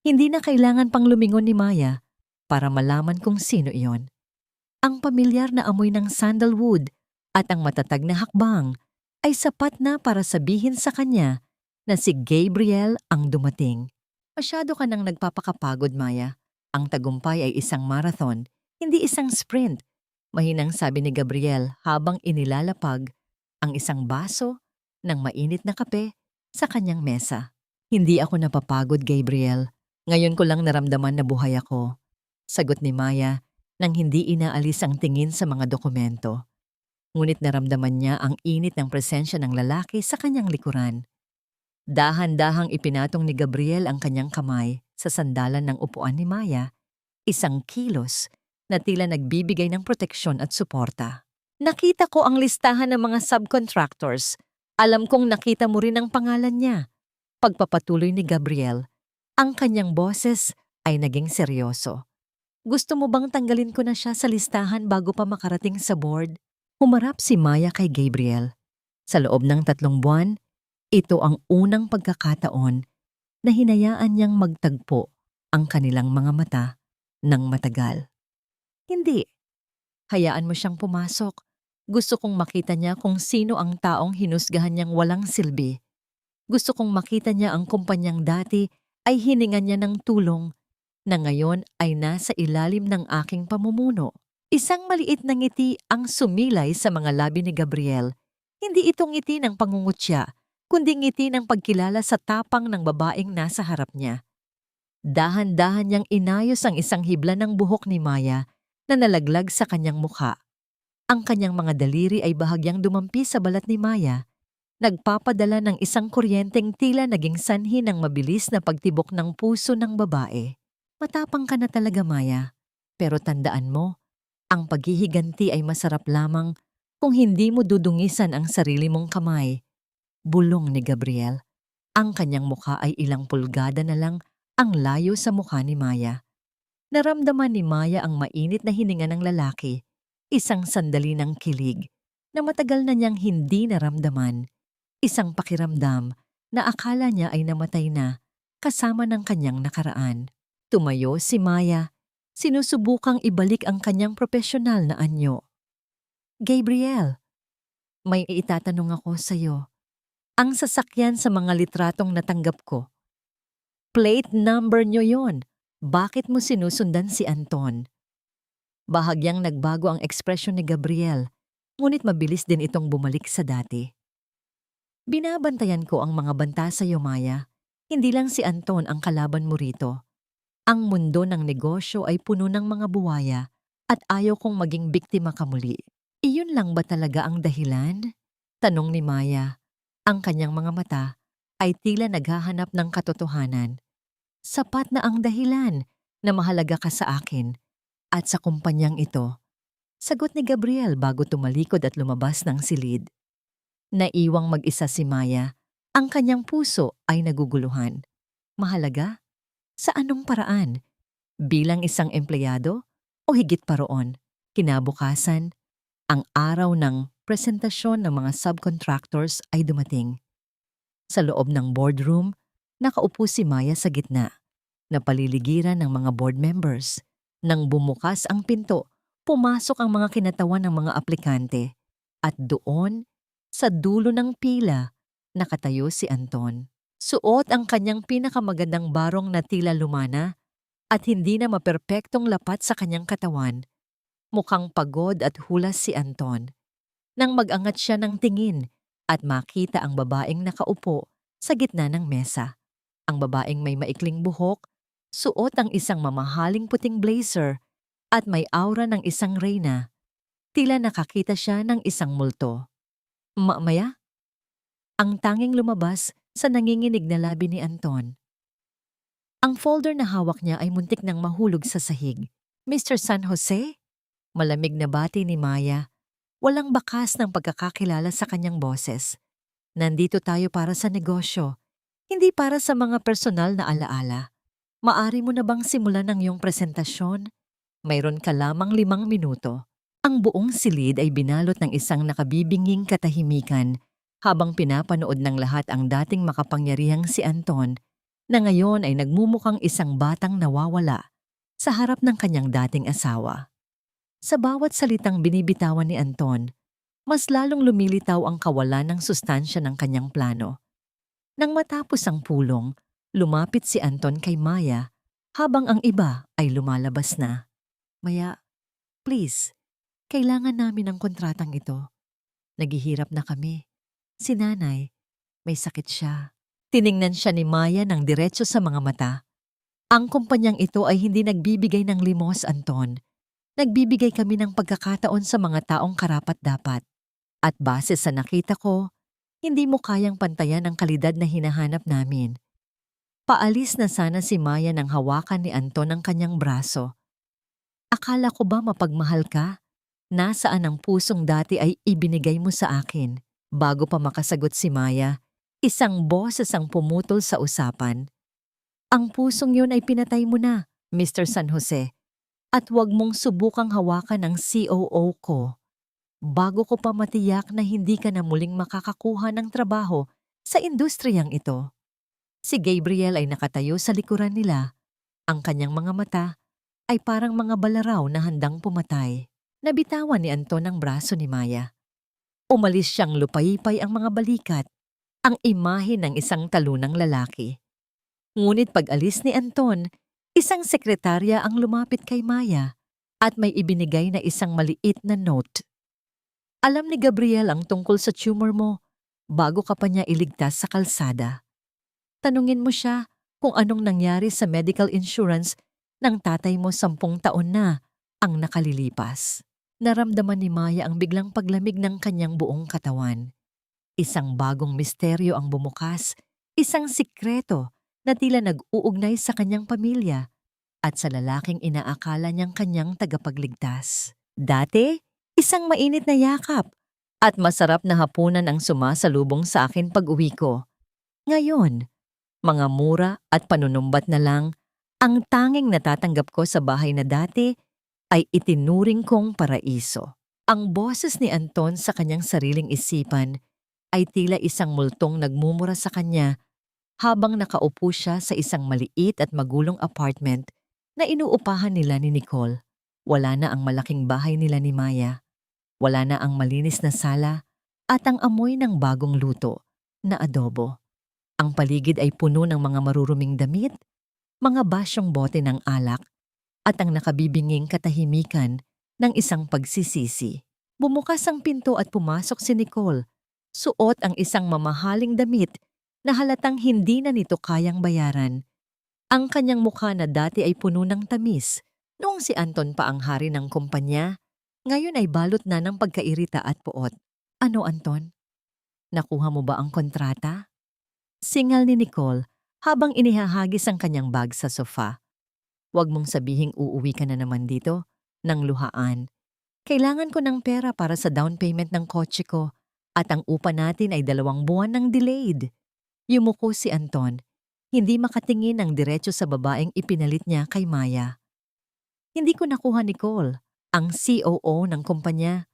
Hindi na kailangan pang lumingon ni Maya para malaman kung sino iyon. Ang pamilyar na amoy ng sandalwood at ang matatag na hakbang ay sapat na para sabihin sa kanya na si Gabriel ang dumating. Masyado ka nang nagpapakapagod, Maya. Ang tagumpay ay isang marathon, hindi isang sprint. Mahinang sabi ni Gabriel habang inilalapag ang isang baso ng mainit na kape sa kanyang mesa. Hindi ako napapagod, Gabriel. Ngayon ko lang naramdaman na buhay ako. Sagot ni Maya nang hindi inaalis ang tingin sa mga dokumento. Ngunit naramdaman niya ang init ng presensya ng lalaki sa kanyang likuran. Dahan-dahang ipinatong ni Gabriel ang kanyang kamay sa sandalan ng upuan ni Maya, isang kilos na tila nagbibigay ng proteksyon at suporta. Nakita ko ang listahan ng mga subcontractors. Alam kong nakita mo rin ang pangalan niya. Pagpapatuloy ni Gabriel, ang kanyang boses ay naging seryoso. Gusto mo bang tanggalin ko na siya sa listahan bago pa makarating sa board? Humarap si Maya kay Gabriel. Sa loob ng 3 buwan, ito ang unang pagkakataon na hinayaan niyang magtagpo ang kanilang mga mata ng matagal. Hindi. Hayaan mo siyang pumasok. Gusto kong makita niya kung sino ang taong hinusgahan niyang walang silbi. Gusto kong makita niya ang kumpanyang dati ay hiningan niya ng tulong na ngayon ay nasa ilalim ng aking pamumuno. Isang maliit na ngiti ang sumilay sa mga labi ni Gabriel. Hindi ito ngiti ng pangungutya, kundi ngiti ng pagkilala sa tapang ng babaeng nasa harap niya. Dahan-dahan niyang inayos ang isang hibla ng buhok ni Maya na nalaglag sa kanyang mukha. Ang kanyang mga daliri ay bahagyang dumampi sa balat ni Maya, nagpapadala ng isang kuryenteng tila naging sanhi ng mabilis na pagtibok ng puso ng babae. Matapang ka na talaga, Maya. Pero tandaan mo, ang paghihiganti ay masarap lamang kung hindi mo dudungisan ang sarili mong kamay. Bulong ni Gabriel. Ang kanyang mukha ay ilang pulgada na lang ang layo sa mukha ni Maya. Naramdaman ni Maya ang mainit na hininga ng lalaki, isang sandali ng kilig na matagal na niyang hindi naramdaman. Isang pakiramdam na akala niya ay namatay na kasama ng kanyang nakaraan. Tumayo si Maya, sinusubukang ibalik ang kanyang profesional na anyo. Gabriel, may itatanong ako sa iyo. Ang sasakyan sa mga litratong natanggap ko. Plate number niyo yon. Bakit mo sinusundan si Anton? Bahagyang nagbago ang ekspresyon ni Gabriel, ngunit mabilis din itong bumalik sa dati. Binabantayan ko ang mga banta sa iyo, Maya. Hindi lang si Anton ang kalaban mo rito. Ang mundo ng negosyo ay puno ng mga buwaya at ayaw kong maging biktima ka muli. Iyon lang ba talaga ang dahilan? Tanong ni Maya. Ang kanyang mga mata ay tila naghahanap ng katotohanan. Sapat na ang dahilan na mahalaga ka sa akin at sa kumpanyang ito. Sagot ni Gabriel bago tumalikod at lumabas ng silid. Naiwang mag-isa si Maya. Ang kanyang puso ay naguguluhan. Mahalaga? Sa anong paraan? Bilang isang empleyado? O higit pa roon? Kinabukasan, ang araw ng presentasyon ng mga subcontractors ay dumating. Sa loob ng boardroom, nakaupo si Maya sa gitna, napaliligiran ng mga board members. Nang bumukas ang pinto, pumasok ang mga kinatawan ng mga aplikante. At doon, sa dulo ng pila, nakatayo si Anton. Suot ang kanyang pinakamagandang barong na tila lumana at hindi na maperpektong lapat sa kanyang katawan. Mukhang pagod at hulas si Anton. Nang mag-angat siya ng tingin at makita ang babaeng nakaupo sa gitna ng mesa. Ang babaeng may maikling buhok, suot ang isang mamahaling puting blazer at may aura ng isang reyna. Tila nakakita siya ng isang multo. Maya? Ang tanging lumabas sa nanginginig na labi ni Anton. Ang folder na hawak niya ay muntik nang mahulog sa sahig. Mr. San Jose? Malamig na bati ni Maya. Walang bakas ng pagkakakilala sa kanyang boses. Nandito tayo para sa negosyo, hindi para sa mga personal na alaala. Maari mo na bang simulan ang iyong presentasyon? Mayroon ka lamang 5 minuto. Ang buong silid ay binalot ng isang nakabibinging katahimikan habang pinapanood ng lahat ang dating makapangyarihang si Anton na ngayon ay nagmumukhang isang batang nawawala sa harap ng kanyang dating asawa. Sa bawat salitang binibitawan ni Anton, mas lalong lumilitaw ang kawalan ng sustansya ng kanyang plano. Nang matapos ang pulong, lumapit si Anton kay Maya habang ang iba ay lumalabas na. Maya, please, kailangan namin ang kontratang ito. Naghihirap na kami. Si nanay, may sakit siya. Tiningnan siya ni Maya ng diretso sa mga mata. Ang kumpanyang ito ay hindi nagbibigay ng limos, Anton. Nagbibigay kami ng pagkakataon sa mga taong karapat-dapat. At base sa nakita ko, hindi mo kayang pantayan ang kalidad na hinahanap namin. Paalis na sana si Maya nang hawakan ni Anton ang kanyang braso. Akala ko ba mapagmahal ka? Nasaan ang pusong dati ay ibinigay mo sa akin? Bago pa makasagot si Maya, isang boses ang pumutol sa usapan. Ang pusong yun ay pinatay mo na, Mr. San Jose. At huwag mong subukang hawakan ang COO ko. Bago ko pa matiyak na hindi ka na muling makakakuha ng trabaho sa industriyang ito. Si Gabriel ay nakatayo sa likuran nila. Ang kanyang mga mata ay parang mga balaraw na handang pumatay. Nabitawan ni Anton ang braso ni Maya. Umalis siyang lupaypay ang mga balikat, ang imahe ng isang talunang lalaki. Ngunit pag-alis ni Anton, isang sekretarya ang lumapit kay Maya at may ibinigay na isang maliit na note. Alam ni Gabriel ang tungkol sa tumor mo bago ka pa niya iligtas sa kalsada. Tanungin mo siya kung anong nangyari sa medical insurance ng tatay mo 10 taon na ang nakalilipas. Naramdaman ni Maya ang biglang paglamig ng kanyang buong katawan. Isang bagong misteryo ang bumukas, isang sikreto na tila nag-uugnay sa kanyang pamilya at sa lalaking inaakala niyang kanyang tagapagligtas. Dati, isang mainit na yakap at masarap na hapunan ang sumasalubong sa akin pag-uwi ko. Ngayon, mga mura at panunumbat na lang ang tanging natatanggap ko sa bahay na dati ay itinuring kong paraiso. Ang boses ni Anton sa kanyang sariling isipan ay tila isang multong nagmumura sa kanya habang nakaupo siya sa isang maliit at magulong apartment na inuupahan nila ni Nicole. Wala na ang malaking bahay nila ni Maya. Wala na ang malinis na sala at ang amoy ng bagong luto na adobo. Ang paligid ay puno ng mga maruruming damit, mga basyong bote ng alak at ang nakabibinging katahimikan ng isang pagsisisi. Bumukas ang pinto at pumasok si Nicole. Suot ang isang mamahaling damit na halatang hindi na nito kayang bayaran. Ang kanyang mukha na dati ay puno ng tamis. Noong si Anton pa ang hari ng kumpanya, ngayon ay balot na ng pagkairita at puot. Ano, Anton? Nakuha mo ba ang kontrata? Singal ni Nicole habang inihahagis ang kanyang bag sa sofa. Huwag mong sabihing uuwi ka na naman dito ng luhaan. Kailangan ko ng pera para sa down payment ng kotse ko at ang upa natin ay 2 buwan ng delayed. Yumuko si Anton, hindi makatingin ng diretso sa babaeng ipinalit niya kay Maya. Hindi ko nakuha, Nicole, ang COO ng kumpanya.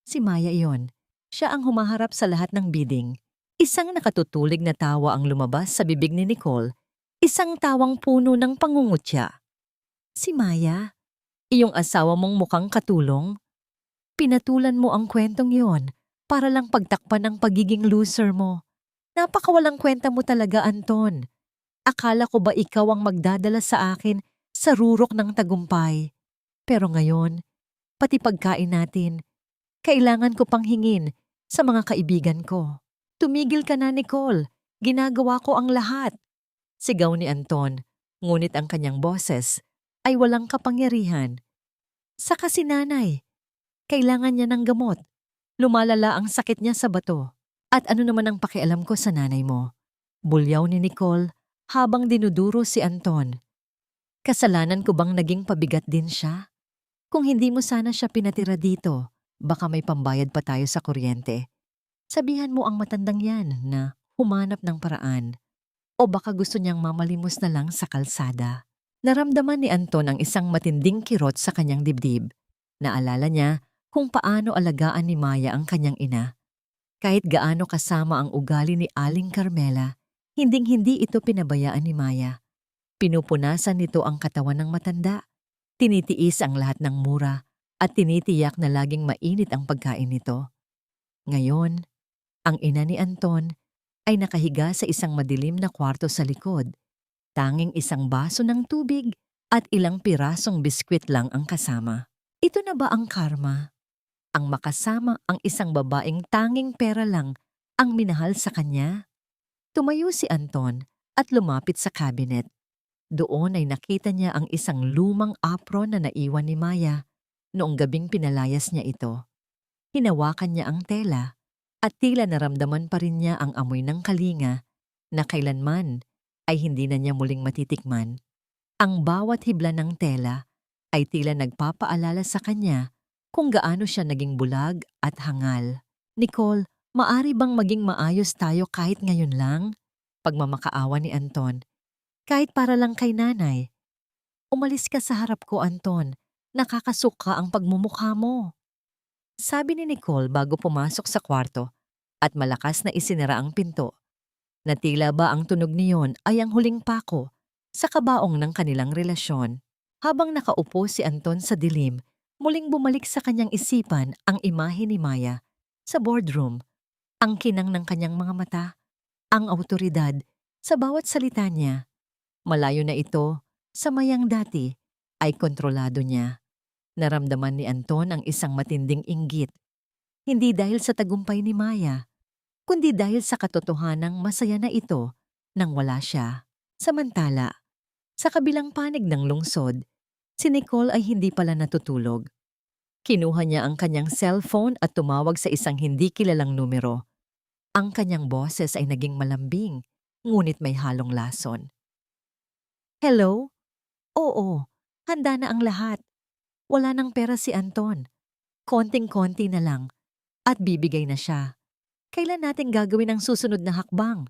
Si Maya iyon. Siya ang humaharap sa lahat ng bidding. Isang nakatutulig na tawa ang lumabas sa bibig ni Nicole, isang tawang puno ng pangungutya. Si Maya, iyong asawa mong mukhang katulong? Pinatulan mo ang kwentong yon para lang pagtakpan ang pagiging loser mo. Napakawalang kwenta mo talaga, Anton. Akala ko ba ikaw ang magdadala sa akin sa rurok ng tagumpay? Pero ngayon, pati pagkain natin, kailangan ko pang hingin sa mga kaibigan ko. Tumigil ka na, Nicole. Ginagawa ko ang lahat. Sigaw ni Anton, ngunit ang kanyang boses ay walang kapangyarihan. Saka si nanay. Kailangan niya ng gamot. Lumalala ang sakit niya sa bato. At ano naman ang pakialam ko sa nanay mo? Bulyaw ni Nicole habang dinuduro si Anton. Kasalanan ko bang naging pabigat din siya? Kung hindi mo sana siya pinatira dito, baka may pambayad pa tayo sa kuryente. Sabihan mo ang matandang yan na humanap ng paraan. O baka gusto niyang mamalimos na lang sa kalsada. Naramdaman ni Anton ang isang matinding kirot sa kanyang dibdib. Naalala niya kung paano alagaan ni Maya ang kanyang ina. Kahit gaano kasama ang ugali ni Aling Carmela, hinding-hindi ito pinabayaan ni Maya. Pinupunasan nito ang katawan ng matanda, tinitiis ang lahat ng mura, at tinitiyak na laging mainit ang pagkain nito. Ngayon, ang ina ni Anton ay nakahiga sa isang madilim na kwarto sa likod. Tanging isang baso ng tubig at ilang pirasong biskwit lang ang kasama. Ito na ba ang karma? Ang makasama ang isang babaeng tanging pera lang ang minahal sa kanya? Tumayo si Anton at lumapit sa cabinet. Doon ay nakita niya ang isang lumang apron na naiwan ni Maya noong gabing pinalayas niya ito. Hinawakan niya ang tela at tila naramdaman pa rin niya ang amoy ng kalinga na kailanman ay hindi na niya muling matitikman. Ang bawat hibla ng tela ay tila nagpapaalala sa kanya kung gaano siya naging bulag at hangal. Nicole, maari bang maging maayos tayo kahit ngayon lang? Pagmamakaawa ni Anton. Kahit para lang kay nanay. Umalis ka sa harap ko, Anton. Nakakasuka ang pagmumukha mo. Sabi ni Nicole bago pumasok sa kwarto at malakas na isinara ang pinto. Na tila ba ang tunog niyon ay ang huling pako sa kabaong ng kanilang relasyon. Habang nakaupo si Anton sa dilim, muling bumalik sa kanyang isipan ang imahe ni Maya sa boardroom. Ang kinang ng kanyang mga mata, ang awtoridad sa bawat salita niya. Malayo na ito sa Mayang dati ay kontrolado niya. Naramdaman ni Anton ang isang matinding inggit. Hindi dahil sa tagumpay ni Maya, kundi dahil sa katotohanang masaya na ito nang wala siya. Samantala, sa kabilang panig ng lungsod, si Nicole ay hindi pala natutulog. Kinuha niya ang kanyang cellphone at tumawag sa isang hindi kilalang numero. Ang kanyang boses ay naging malambing, ngunit may halong lason. Hello? Oo, handa na ang lahat. Wala nang pera si Anton. Konting-konti na lang at bibigay na siya. Kailan natin gagawin ang susunod na hakbang?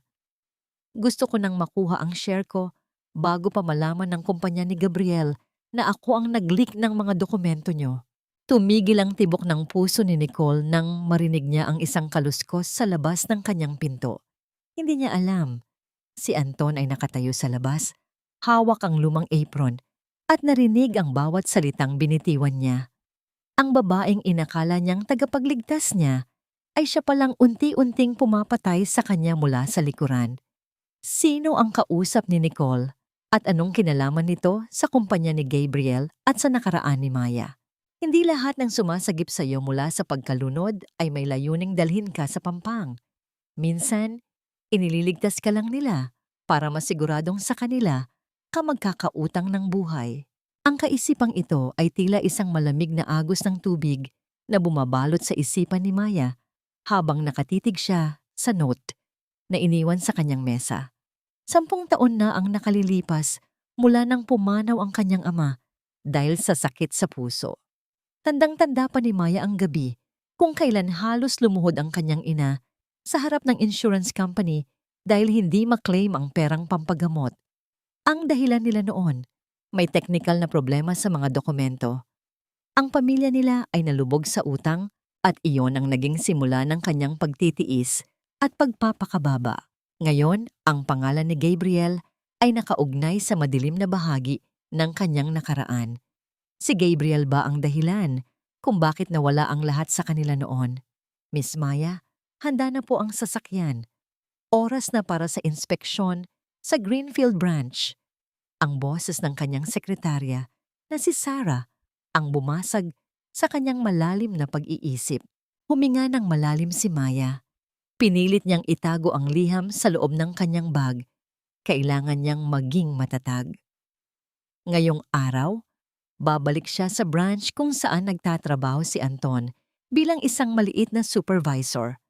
Gusto ko nang makuha ang share ko bago pa malaman ng kumpanya ni Gabriel na ako ang nag-leak ng mga dokumento nyo. Tumigil ang tibok ng puso ni Nicole nang marinig niya ang isang kaluskos sa labas ng kanyang pinto. Hindi niya alam. Si Anton ay nakatayo sa labas, hawak ang lumang apron at narinig ang bawat salitang binitiwan niya. Ang babaeng inakala niyang tagapagligtas niya ay siya palang unti-unting pumapatay sa kanya mula sa likuran. Sino ang kausap ni Nicole at anong kinalaman nito sa kumpanya ni Gabriel at sa nakaraan ni Maya? Hindi lahat ng sumasagip sa iyo mula sa pagkalunod ay may layuning dalhin ka sa pampang. Minsan, inililigtas ka lang nila para masiguradong sa kanila ka magkakautang ng buhay. Ang kaisipang ito ay tila isang malamig na agos ng tubig na bumabalot sa isipan ni Maya habang nakatitig siya sa note na iniwan sa kanyang mesa. 10 taon na ang nakalilipas mula nang pumanaw ang kanyang ama dahil sa sakit sa puso. Tandang-tanda pa ni Maya ang gabi kung kailan halos lumuhod ang kanyang ina sa harap ng insurance company dahil hindi maklaim ang perang pampagamot. Ang dahilan nila noon, may technical na problema sa mga dokumento. Ang pamilya nila ay nalubog sa utang at iyon ang naging simula ng kanyang pagtitiis at pagpapakababa. Ngayon, ang pangalan ni Gabriel ay nakaugnay sa madilim na bahagi ng kanyang nakaraan. Si Gabriel ba ang dahilan kung bakit nawala ang lahat sa kanila noon? Miss Maya, handa na po ang sasakyan. Oras na para sa inspeksyon sa Greenfield Branch. Ang boses ng kanyang sekretarya na si Sarah ang bumasag sa kanyang malalim na pag-iisip. Huminga ng malalim si Maya. Pinilit niyang itago ang liham sa loob ng kanyang bag. Kailangan niyang maging matatag. Ngayong araw, babalik siya sa branch kung saan nagtatrabaho si Anton bilang isang maliit na supervisor.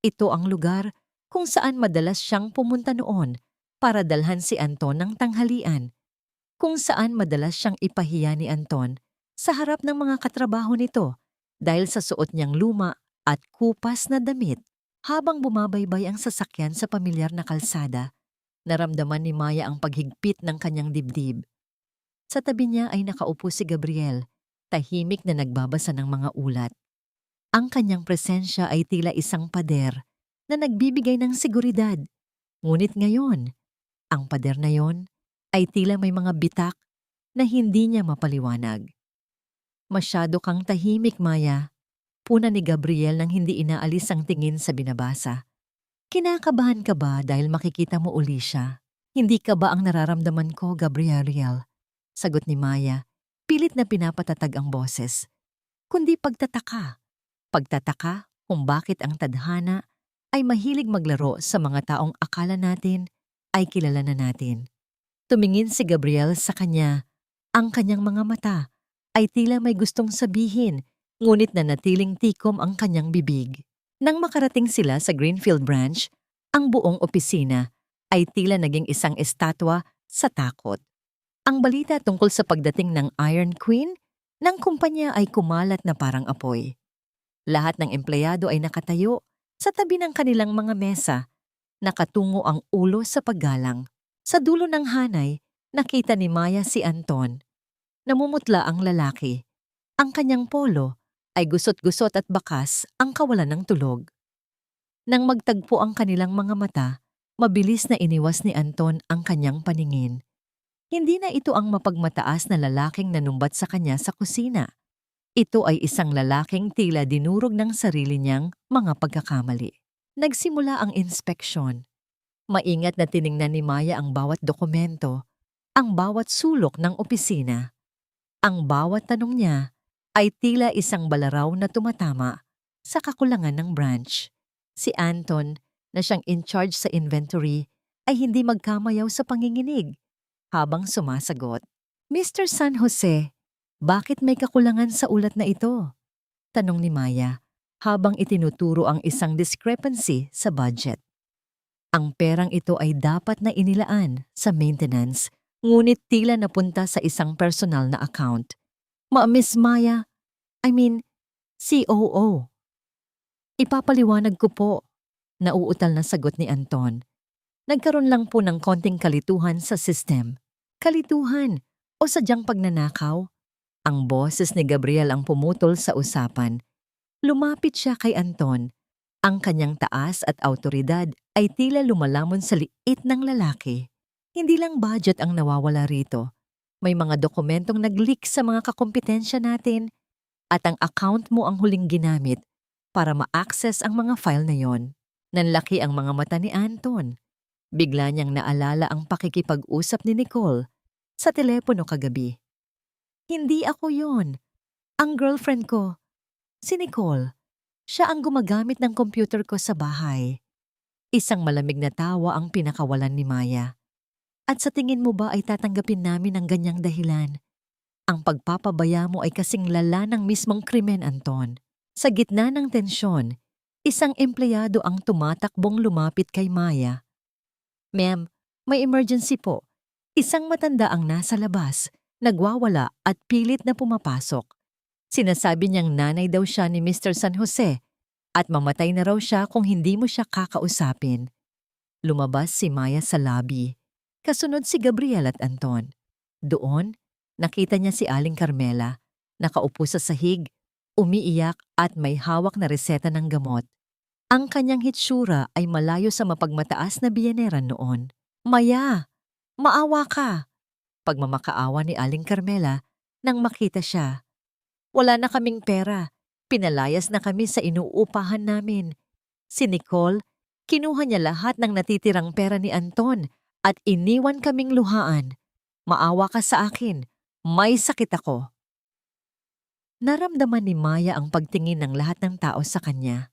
Ito ang lugar kung saan madalas siyang pumunta noon para dalhan si Anton ng tanghalian, kung saan madalas siyang ipahiya ni Anton sa harap ng mga katrabaho nito dahil sa suot niyang luma at kupas na damit. Habang bumabaybay ang sasakyan sa pamilyar na kalsada, naramdaman ni Maya ang paghigpit ng kanyang dibdib. Sa tabi niya ay nakaupo si Gabriel, tahimik na nagbabasa ng mga ulat. Ang kanyang presensya ay tila isang pader na nagbibigay ng seguridad. Ngunit ngayon, ang pader na yon ay tila may mga bitak na hindi niya mapaliwanag. Masyado kang tahimik, Maya. Puna ni Gabriel nang hindi inaalis ang tingin sa binabasa. Kinakabahan ka ba dahil makikita mo uli siya? Hindi ka ba ang nararamdaman ko, Gabriel? Sagot ni Maya, pilit na pinapatatag ang boses. Kundi pagtataka. Pagtataka kung bakit ang tadhana ay mahilig maglaro sa mga taong akala natin ay kilala na natin. Tumingin si Gabriel sa kanya. Ang kanyang mga mata ay tila may gustong sabihin, ngunit nanatiling tikom ang kanyang bibig. Nang makarating sila sa Greenfield branch, ang buong opisina ay tila naging isang estatwa sa takot. Ang balita tungkol sa pagdating ng Iron Queen ng kumpanya ay kumalat na parang apoy. Lahat ng empleyado ay nakatayo sa tabi ng kanilang mga mesa, nakatungo ang ulo sa paggalang. Sa dulo ng hanay, nakita ni Maya si Anton. Namumutla ang lalaki. Ang kanyang polo ay gusot-gusot at bakas ang kawalan ng tulog. Nang magtagpo ang kanilang mga mata, mabilis na iniwas ni Anton ang kanyang paningin. Hindi na ito ang mapagmataas na lalaking nanumbat sa kanya sa kusina. Ito ay isang lalaking tila dinurog ng sarili niyang mga pagkakamali. Nagsimula ang inspeksyon. Maingat na tiningnan ni Maya ang bawat dokumento, ang bawat sulok ng opisina. Ang bawat tanong niya ay tila isang balaraw na tumatama sa kakulangan ng branch. Si Anton, na siyang in charge sa inventory, ay hindi magkamayaw sa panginginig habang sumasagot. Mr. San Jose, bakit may kakulangan sa ulat na ito? Tanong ni Maya habang itinuturo ang isang discrepancy sa budget. Ang perang ito ay dapat na inilaan sa maintenance, ngunit tila napunta sa isang personal na account. Miss Maya, COO. Ipapaliwanag ko po, nauutal na sagot ni Anton. Nagkaroon lang po ng konting kalituhan sa system. Kalituhan o sadyang pagnanakaw? Ang boses ni Gabriel ang pumutol sa usapan. Lumapit siya kay Anton. Ang kanyang taas at autoridad ay tila lumalamon sa liit ng lalaki. Hindi lang budget ang nawawala rito. May mga dokumentong nag-leak sa mga kakompetensya natin at ang account mo ang huling ginamit para ma-access ang mga file na yon. Nanlaki ang mga mata ni Anton. Bigla niyang naalala ang pakikipag-usap ni Nicole sa telepono kagabi. Hindi ako yon. Ang girlfriend ko, si Nicole. Siya ang gumagamit ng computer ko sa bahay. Isang malamig na tawa ang pinakawalan ni Maya. At sa tingin mo ba ay tatanggapin namin ang ganyang dahilan? Ang pagpapabaya mo ay kasing lala ng mismong krimen, Anton. Sa gitna ng tensyon, isang empleyado ang tumatakbong lumapit kay Maya. Ma'am, may emergency po. Isang matanda ang nasa labas, nagwawala at pilit na pumapasok. Sinasabi niyang nanay daw siya ni Mr. San Jose at mamatay na raw siya kung hindi mo siya kakausapin. Lumabas si Maya sa lobby. Kasunod si Gabriel at Anton. Doon, nakita niya si Aling Carmela, nakaupo sa sahig, umiiyak at may hawak na reseta ng gamot. Ang kanyang hitsura ay malayo sa mapagmataas na biyanera noon. Maya, maawa ka! Pagmamakaawa ni Aling Carmela nang makita siya. Wala na kaming pera. Pinalayas na kami sa inuupahan namin. Si Nicole, kinuha niya lahat ng natitirang pera ni Anton at iniwan kaming luhaan. Maawa ka sa akin. May sakit ako. Naramdaman ni Maya ang pagtingin ng lahat ng tao sa kanya.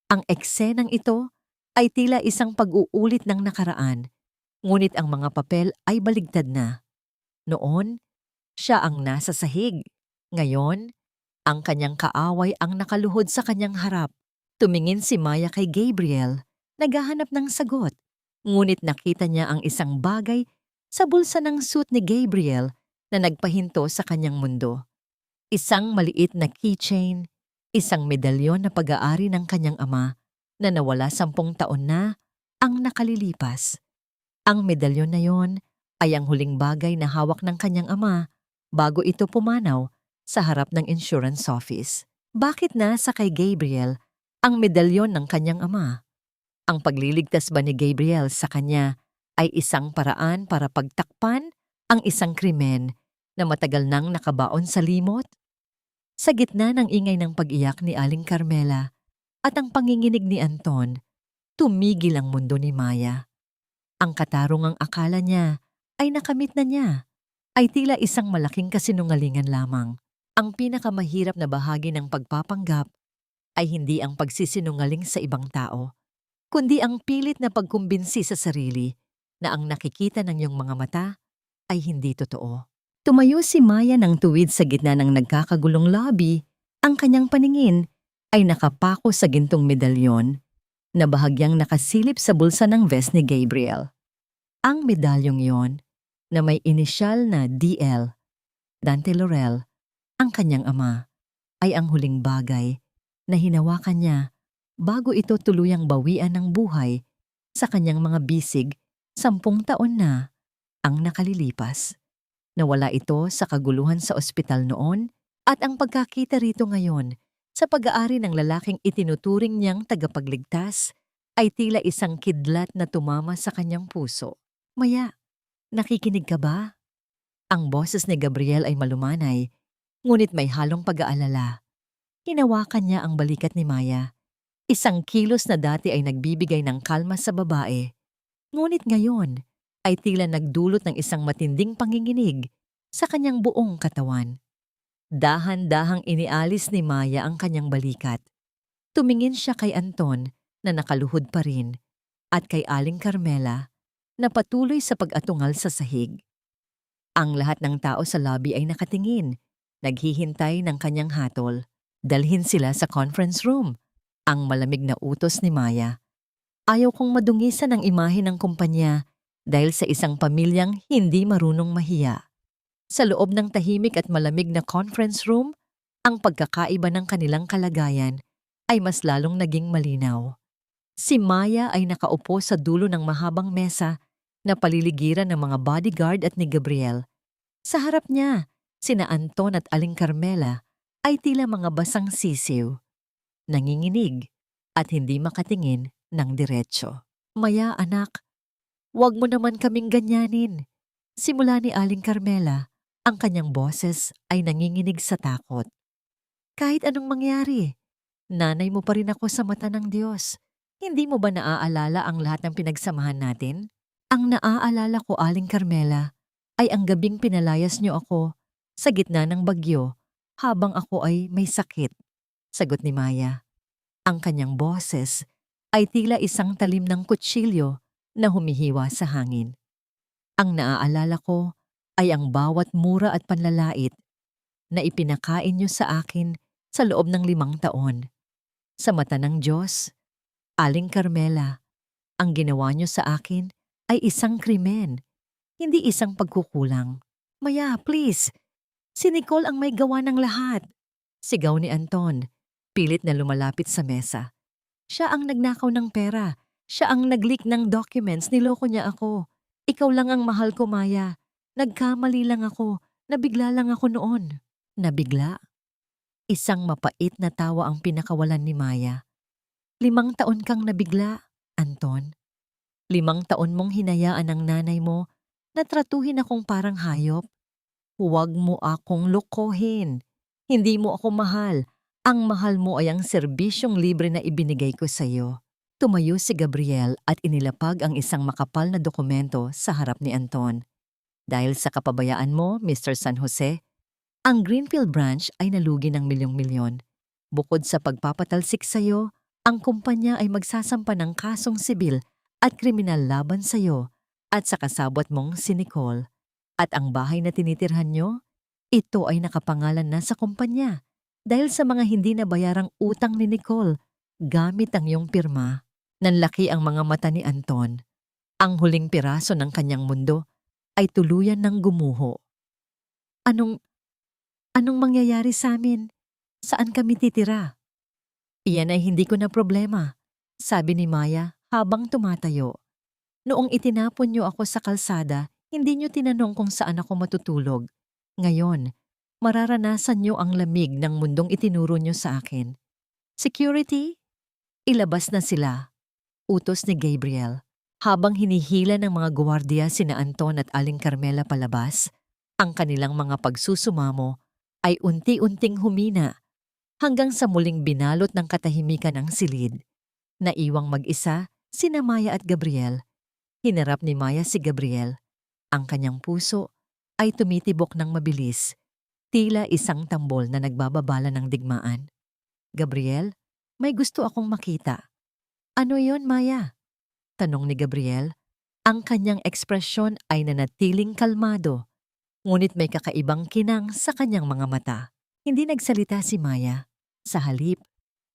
Ang eksenang ito ay tila isang pag-uulit ng nakaraan, ngunit ang mga papel ay baligtad na. Noon, siya ang nasa sahig. Ngayon, ang kanyang kaaway ang nakaluhod sa kanyang harap. Tumingin si Maya kay Gabriel, naghahanap ng sagot. Ngunit nakita niya ang isang bagay sa bulsa ng suit ni Gabriel na nagpahinto sa kanyang mundo. Isang maliit na keychain, isang medalyon na pag-aari ng kanyang ama na nawala 10 taon na ang nakalilipas. Ang medalyon na yon ay ang huling bagay na hawak ng kanyang ama bago ito pumanaw sa harap ng insurance office. Bakit nasa kay Gabriel ang medalyon ng kanyang ama? Ang pagliligtas ba ni Gabriel sa kanya ay isang paraan para pagtakpan ang isang krimen na matagal nang nakabaon sa limot? Sa gitna ng ingay ng pag-iyak ni Aling Carmela at ang panginginig ni Anton, tumigil ang mundo ni Maya. Ang katarungang akala niya ay nakamit na niya ay tila isang malaking kasinungalingan lamang. Ang pinakamahirap na bahagi ng pagpapanggap ay hindi ang pagsisinungaling sa ibang tao, kundi ang pilit na pagkumbinsi sa sarili na ang nakikita ng iyong mga mata ay hindi totoo. Tumayo si Maya ng tuwid sa gitna ng nagkakagulong lobby. Ang kanyang paningin ay nakapako sa gintong medalyon na bahagyang nakasilip sa bulsa ng vest ni Gabriel. Ang medalyong yon na may inisyal na DL, Dante Laurel, ang kanyang ama, ay ang huling bagay na hinawakan niya bago ito tuluyang bawian ng buhay sa kanyang mga bisig 10 taon na ang nakalilipas. Nawala ito sa kaguluhan sa ospital noon at ang pagkakita rito ngayon sa pag-aari ng lalaking itinuturing niyang tagapagligtas ay tila isang kidlat na tumama sa kanyang puso. Maya, nakikinig ka ba? Ang boses ni Gabriel ay malumanay, ngunit may halong pag-aalala. Hinawakan niya ang balikat ni Maya. Isang kilos na dati ay nagbibigay ng kalma sa babae. Ngunit ngayon ay tila nagdulot ng isang matinding panginginig sa kanyang buong katawan. Dahan-dahang inialis ni Maya ang kanyang balikat. Tumingin siya kay Anton na nakaluhod pa rin at kay Aling Carmela na patuloy sa pag-atungal sa sahig. Ang lahat ng tao sa lobby ay nakatingin, naghihintay ng kanyang hatol. Dalhin sila sa conference room. Ang malamig na utos ni Maya. Ayaw kong madungisan ang imahe ng kumpanya dahil sa isang pamilyang hindi marunong mahiya. Sa loob ng tahimik at malamig na conference room, ang pagkakaiba ng kanilang kalagayan ay mas lalong naging malinaw. Si Maya ay nakaupo sa dulo ng mahabang mesa na paliligiran ng mga bodyguard at ni Gabriel. Sa harap niya, sina Anton at Aling Carmela ay tila mga basang sisiw, nanginginig at hindi makatingin ng diretsyo. Maya anak, huwag mo naman kaming ganyanin. Simula ni Aling Carmela, ang kanyang boses ay nanginginig sa takot. Kahit anong mangyari, nanay mo pa rin ako sa mata ng Diyos. Hindi mo ba naaalala ang lahat ng pinagsamahan natin? Ang naaalala ko, Aling Carmela, ay ang gabing pinalayas niyo ako sa gitna ng bagyo habang ako ay may sakit. Sagot ni Maya. Ang kanyang boses ay tila isang talim ng kutsilyo na humihiwa sa hangin. Ang naaalala ko ay ang bawat mura at panlalait na ipinakain niyo sa akin sa loob ng 5 taon. Sa mata ng Diyos, Aling Carmela, ang ginawa niyo sa akin ay isang krimen, hindi isang pagkukulang. Maya, please, si Nicole ang may gawa ng lahat. Sigaw ni Anton, pilit na lumalapit sa mesa. Siya ang nagnakaw ng pera. Siya ang nag-leak ng documents. Niloko niya ako. Ikaw lang ang mahal ko, Maya. Nagkamali lang ako. Nabigla lang ako noon. Nabigla? Isang mapait na tawa ang pinakawalan ni Maya. 5 taon kang nabigla, Anton. 5 taon mong hinayaan ang nanay mo na tratuhin akong parang hayop. Huwag mo akong lokohin. Hindi mo ako mahal. Ang mahal mo ay ang serbisyong libre na ibinigay ko sa iyo. Tumayo si Gabriel at inilapag ang isang makapal na dokumento sa harap ni Anton. Dahil sa kapabayaan mo, Mr. San Jose, ang Greenfield branch ay nalugi ng milyong-milyon. Bukod sa pagpapatalsik sa iyo, ang kumpanya ay magsasampa ng kasong sibil at kriminal laban sa iyo at sa kasabwat mong si Nicole. At ang bahay na tinitirhan nyo, ito ay nakapangalan na sa kumpanya. Dahil sa mga hindi nabayarang utang ni Nicole, gamit ang iyong pirma, nanlaki ang mga mata ni Anton. Ang huling piraso ng kanyang mundo ay tuluyan ng gumuho. Anong mangyayari sa amin? Saan kami titira? Iyan ay hindi ko na problema, sabi ni Maya habang tumatayo. Noong itinapon niyo ako sa kalsada, hindi niyo tinanong kung saan ako matutulog. Ngayon, mararanasan niyo ang lamig ng mundong itinuro niyo sa akin. Security, ilabas na sila. Utos ni Gabriel. Habang hinihila ng mga gwardiya sina Anton at Aling Carmela palabas, ang kanilang mga pagsusumamo ay unti-unting humina hanggang sa muling binalot ng katahimikan ang silid. Naiwang mag-isa sina Maya at Gabriel. Hinarap ni Maya si Gabriel. Ang kanyang puso ay tumitibok ng mabilis, tila isang tambol na nagbababala ng digmaan. Gabriel, may gusto akong makita. Ano yon, Maya? Tanong ni Gabriel. Ang kanyang ekspresyon ay nanatiling kalmado, ngunit may kakaibang kinang sa kanyang mga mata. Hindi nagsalita si Maya. Sa halip,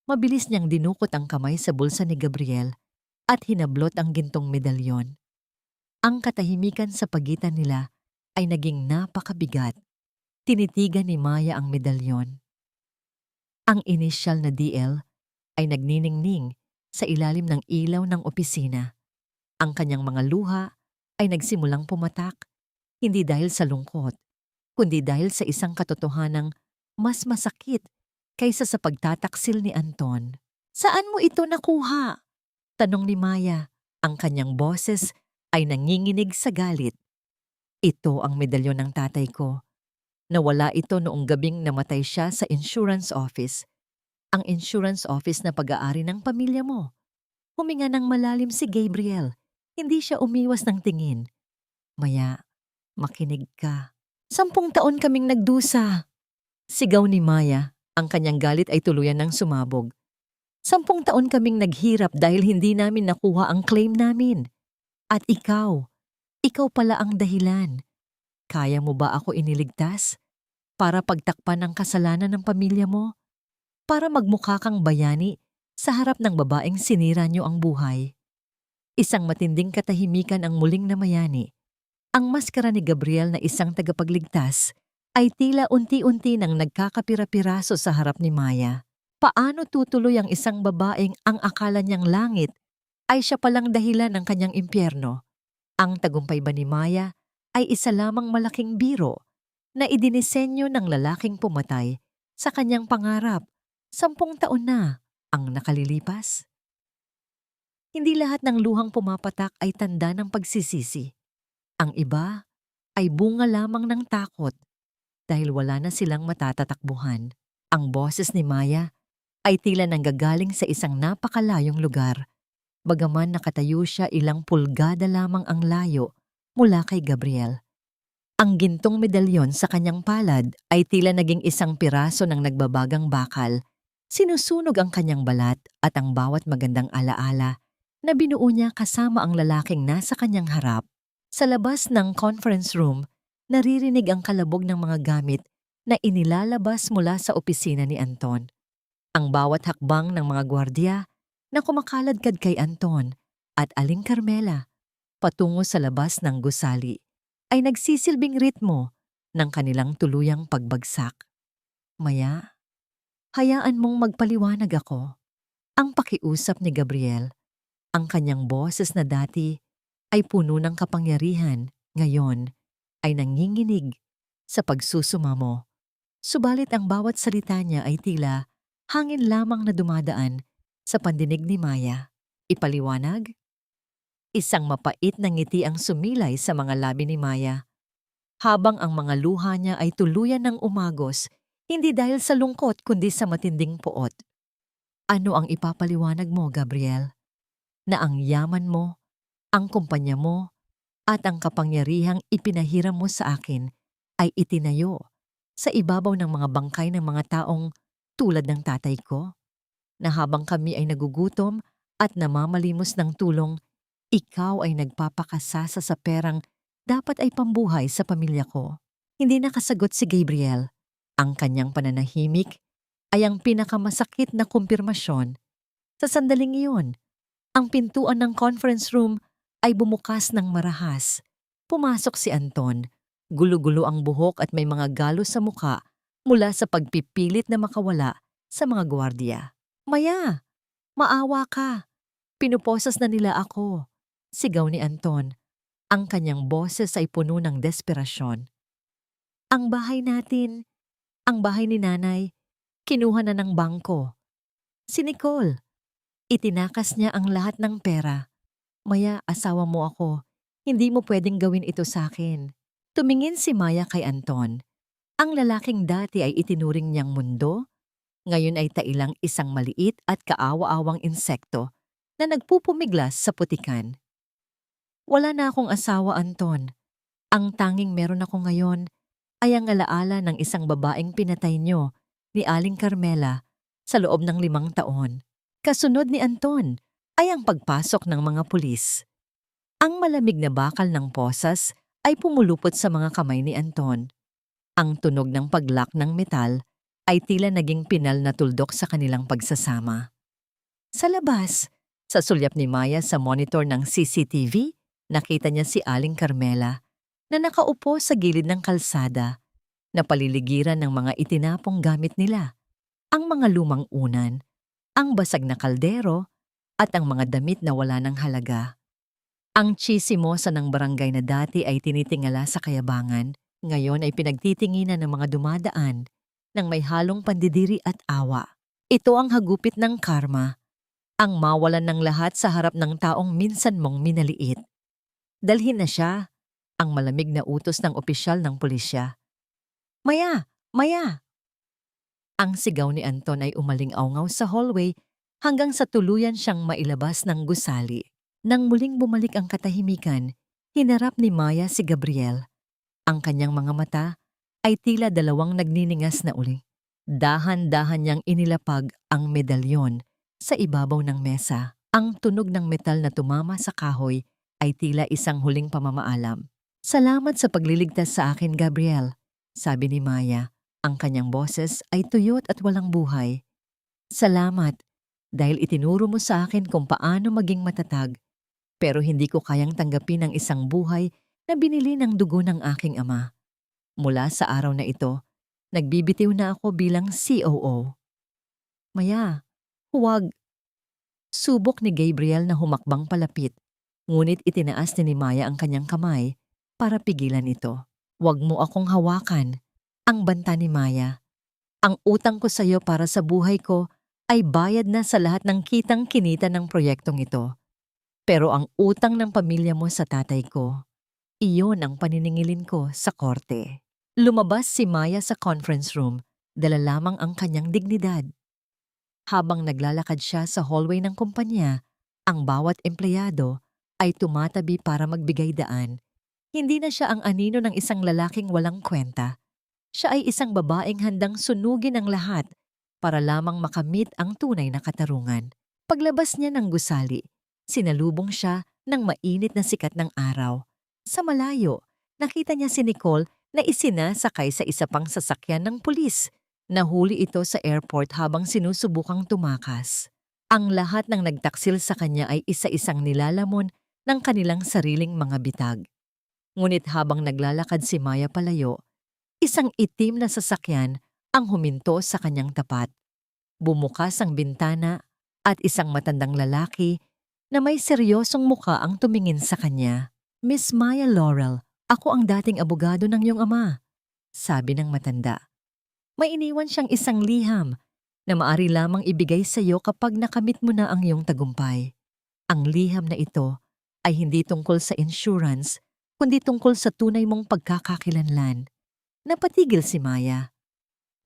mabilis niyang dinukot ang kamay sa bulsa ni Gabriel at hinablot ang gintong medalyon. Ang katahimikan sa pagitan nila ay naging napakabigat. Tinitigan ni Maya ang medalyon. Ang inisyal na DL ay nagniningning sa ilalim ng ilaw ng opisina. Ang kanyang mga luha ay nagsimulang pumatak, hindi dahil sa lungkot, kundi dahil sa isang katotohanang mas masakit kaysa sa pagtataksil ni Anton. Saan mo ito nakuha? Tanong ni Maya. Ang kanyang boses ay nanginginig sa galit. Ito ang medalyon ng tatay ko. Nawala ito noong gabing namatay siya sa insurance office. Ang insurance office na pag-aari ng pamilya mo. Huminga ng malalim si Gabriel. Hindi siya umiwas ng tingin. Maya, makinig ka. 10 taon kaming nagdusa. Sigaw ni Maya. Ang kanyang galit ay tuluyan ng sumabog. 10 taon kaming naghirap dahil hindi namin nakuha ang claim namin. At ikaw pala ang dahilan. Kaya mo ba ako iniligtas? Para pagtakpan ang kasalanan ng pamilya mo? Para magmukha kang bayani sa harap ng babaeng sinira niyo ang buhay? Isang matinding katahimikan ang muling namayani. Ang maskara ni Gabriel na isang tagapagligtas ay tila unti-unti nang nagkakapira-piraso sa harap ni Maya. Paano tutuloy ang isang babaeng ang akala niyang langit ay siya palang dahilan ng kanyang impyerno? Ang tagumpay ba ni Maya ay isa lamang malaking biro na idinisenyo ng lalaking pumatay sa kanyang pangarap 10 taon na ang nakalilipas? Hindi lahat ng luhang pumapatak ay tanda ng pagsisisi. Ang iba ay bunga lamang ng takot dahil wala na silang matatatakbuhan. Ang boses ni Maya ay tila nanggagaling sa isang napakalayong lugar, bagaman nakatayo siya ilang pulgada lamang ang layo mula kay Gabriel. Ang gintong medalyon sa kanyang palad ay tila naging isang piraso ng nagbabagang bakal. Sinusunog ang kanyang balat at ang bawat magandang alaala na binuo niya kasama ang lalaking nasa kanyang harap. Sa labas ng conference room, naririnig ang kalabog ng mga gamit na inilalabas mula sa opisina ni Anton. Ang bawat hakbang ng mga gwardiya na kumakaladkad kay Anton at Aling Carmela patungo sa labas ng gusali ay nagsisilbing ritmo ng kanilang tuluyang pagbagsak. Maya, hayaan mong magpaliwanag ako. Ang pakiusap ni Gabriel. Ang kanyang boses na dati ay puno ng kapangyarihan, ngayon ay nanginginig sa pagsusumamo. Subalit ang bawat salita niya ay tila hangin lamang na dumadaan sa pandinig ni Maya. Ipaliwanag? Isang mapait na ngiti ang sumilay sa mga labi ni Maya, habang ang mga luha niya ay tuluyan ng umagos, hindi dahil sa lungkot kundi sa matinding poot. Ano ang ipapaliwanag mo, Gabriel? Na ang yaman mo, ang kumpanya mo, at ang kapangyarihang ipinahiram mo sa akin ay itinayo sa ibabaw ng mga bangkay ng mga taong tulad ng tatay ko? Na habang kami ay nagugutom at namamalimos ng tulong, ikaw ay nagpapakasasa sa perang dapat ay pambuhay sa pamilya ko? Hindi nakasagot si Gabriel. Ang kanyang pananahimik ay ang pinakamasakit na kumpirmasyon. Sa sandaling iyon, ang pintuan ng conference room ay bumukas ng marahas. Pumasok si Anton. Gulo-gulo ang buhok at may mga galos sa muka mula sa pagpipilit na makawala sa mga gwardiya. Maya, maawa ka. Pinuposas na nila ako. Sigaw ni Anton. Ang kanyang boses ay puno ng desperasyon. Ang bahay natin, Ang bahay ni nanay, kinuha na ng bangko. Si Nicole, itinakas niya ang lahat ng pera. Maya, asawa mo ako. Hindi mo pwedeng gawin ito sa akin. Tumingin si Maya kay Anton. Ang lalaking dati ay itinuring niyang mundo, ngayon ay tailang isang maliit at kaawa-awang insekto na nagpupumiglas sa putikan. Wala na akong asawa, Anton. Ang tanging meron ako ngayon ay ang alaala ng isang babaeng pinatay niyo ni Aling Carmela sa loob ng 5 taon. Kasunod ni Anton ay ang pagpasok ng mga pulis. Ang malamig na bakal ng posas ay pumulupot sa mga kamay ni Anton. Ang tunog ng paglak ng metal ay tila naging pinal na tuldok sa kanilang pagsasama. Sa labas, sa sulyap ni Maya sa monitor ng CCTV, nakita niya si Aling Carmela na nakaupo sa gilid ng kalsada na paliligiran ng mga itinapong gamit nila, ang mga lumang unan, ang basag na kaldero, at ang mga damit na wala ng halaga. Ang tsisimosa ng barangay na dati ay tinitingala sa kayabangan, ngayon ay pinagtitinginan ng mga dumadaan ng may halong pandidiri at awa. Ito ang hagupit ng karma, ang mawalan ng lahat sa harap ng taong minsan mong minaliit. Dalhin na siya, ang malamig na utos ng opisyal ng pulisya. Maya! Maya! Ang sigaw ni Anton ay umaling-awngaw sa hallway hanggang sa tuluyan siyang mailabas ng gusali. Nang muling bumalik ang katahimikan, hinarap ni Maya si Gabriel. Ang kanyang mga mata ay tila dalawang nagniningas na uli. Dahan-dahan niyang inilapag ang medalyon sa ibabaw ng mesa. Ang tunog ng metal na tumama sa kahoy ay tila isang huling pamamaalam. Salamat sa pagliligtas sa akin, Gabriel, sabi ni Maya. Ang kanyang boses ay tuyot at walang buhay. Salamat, dahil itinuro mo sa akin kung paano maging matatag, pero hindi ko kayang tanggapin ang isang buhay na binili ng dugo ng aking ama. Mula sa araw na ito, nagbibitiw na ako bilang COO. Maya, huwag. Subok ni Gabriel na humakbang palapit, ngunit itinaas ni Maya ang kanyang kamay para pigilan ito. Huwag mo akong hawakan, ang banta ni Maya. Ang utang ko sa iyo para sa buhay ko ay bayad na sa lahat ng kitang kinita ng proyektong ito. Pero ang utang ng pamilya mo sa tatay ko, iyon ang paniningilin ko sa korte. Lumabas si Maya sa conference room, dala lamang ang kanyang dignidad. Habang naglalakad siya sa hallway ng kumpanya, ang bawat empleyado ay tumatabi para magbigay daan. Hindi na siya ang anino ng isang lalaking walang kwenta. Siya ay isang babaeng handang sunugin ang lahat para lamang makamit ang tunay na katarungan. Paglabas niya ng gusali, sinalubong siya ng mainit na sikat ng araw. Sa malayo, nakita niya si Nicole na isinasakay sa isa pang sasakyan ng pulis. Nahuli ito sa airport habang sinusubukang tumakas. Ang lahat ng nagtaksil sa kanya ay isa-isang nilalamon ng kanilang sariling mga bitag. Ngunit habang naglalakad si Maya palayo, isang itim na sasakyan ang huminto sa kanyang tapat. Bumukas ang bintana at isang matandang lalaki na may seryosong muka ang tumingin sa kanya. Miss Maya Laurel, ako ang dating abogado ng iyong ama, sabi ng matanda. May iniwan siyang isang liham na maari lamang ibigay sa iyo kapag nakamit mo na ang iyong tagumpay. Ang liham na ito ay hindi tungkol sa insurance, kundi tungkol sa tunay mong pagkakakilanlan. Napatigil si Maya.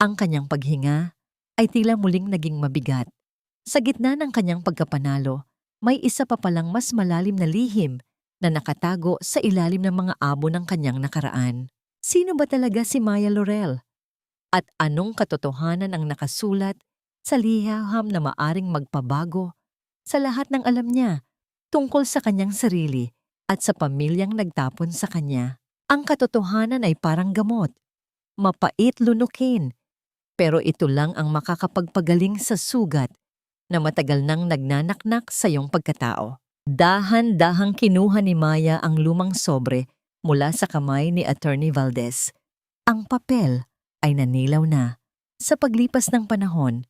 Ang kanyang paghinga ay tila muling naging mabigat. Sa gitna ng kanyang pagkapanalo, may isa pa palang mas malalim na lihim na nakatago sa ilalim ng mga abo ng kanyang nakaraan. Sino ba talaga si Maya Laurel? At anong katotohanan ang nakasulat sa liham na maaring magpabago sa lahat ng alam niya tungkol sa kanyang sarili at sa pamilyang nagtapon sa kanya? Ang katotohanan ay parang gamot, mapait lunukin, pero ito lang ang makakapagpagaling sa sugat na matagal nang nagnanaknak sa iyong pagkatao. Dahan-dahang kinuha ni Maya ang lumang sobre mula sa kamay ni Attorney Valdez. Ang papel ay nanilaw na sa paglipas ng panahon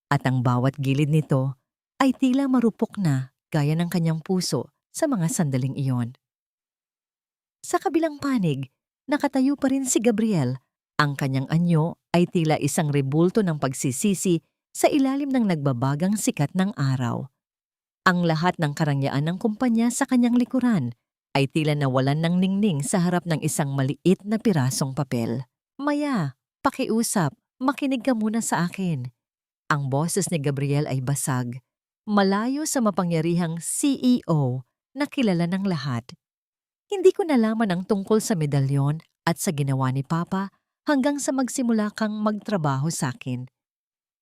at ang bawat gilid nito ay tila marupok na gaya ng kanyang puso sa mga sandaling iyon. Sa kabilang panig, nakatayo pa rin si Gabriel, Ang kanyang anyo ay tila isang rebulto ng pagsisisi sa ilalim ng nagbabagang sikat ng araw. Ang lahat ng karangyaan ng kumpanya sa kanyang likuran ay tila nawalan ng ningning sa harap ng isang maliit na pirasong papel. Maya, pakiusap, makinig ka muna sa akin. Ang boses ni Gabriel ay basag, malayo sa mapangyarihang CEO na kilala ng lahat. Hindi ko nalaman ang tungkol sa medalyon at sa ginawa ni Papa hanggang sa magsimula kang magtrabaho sa akin.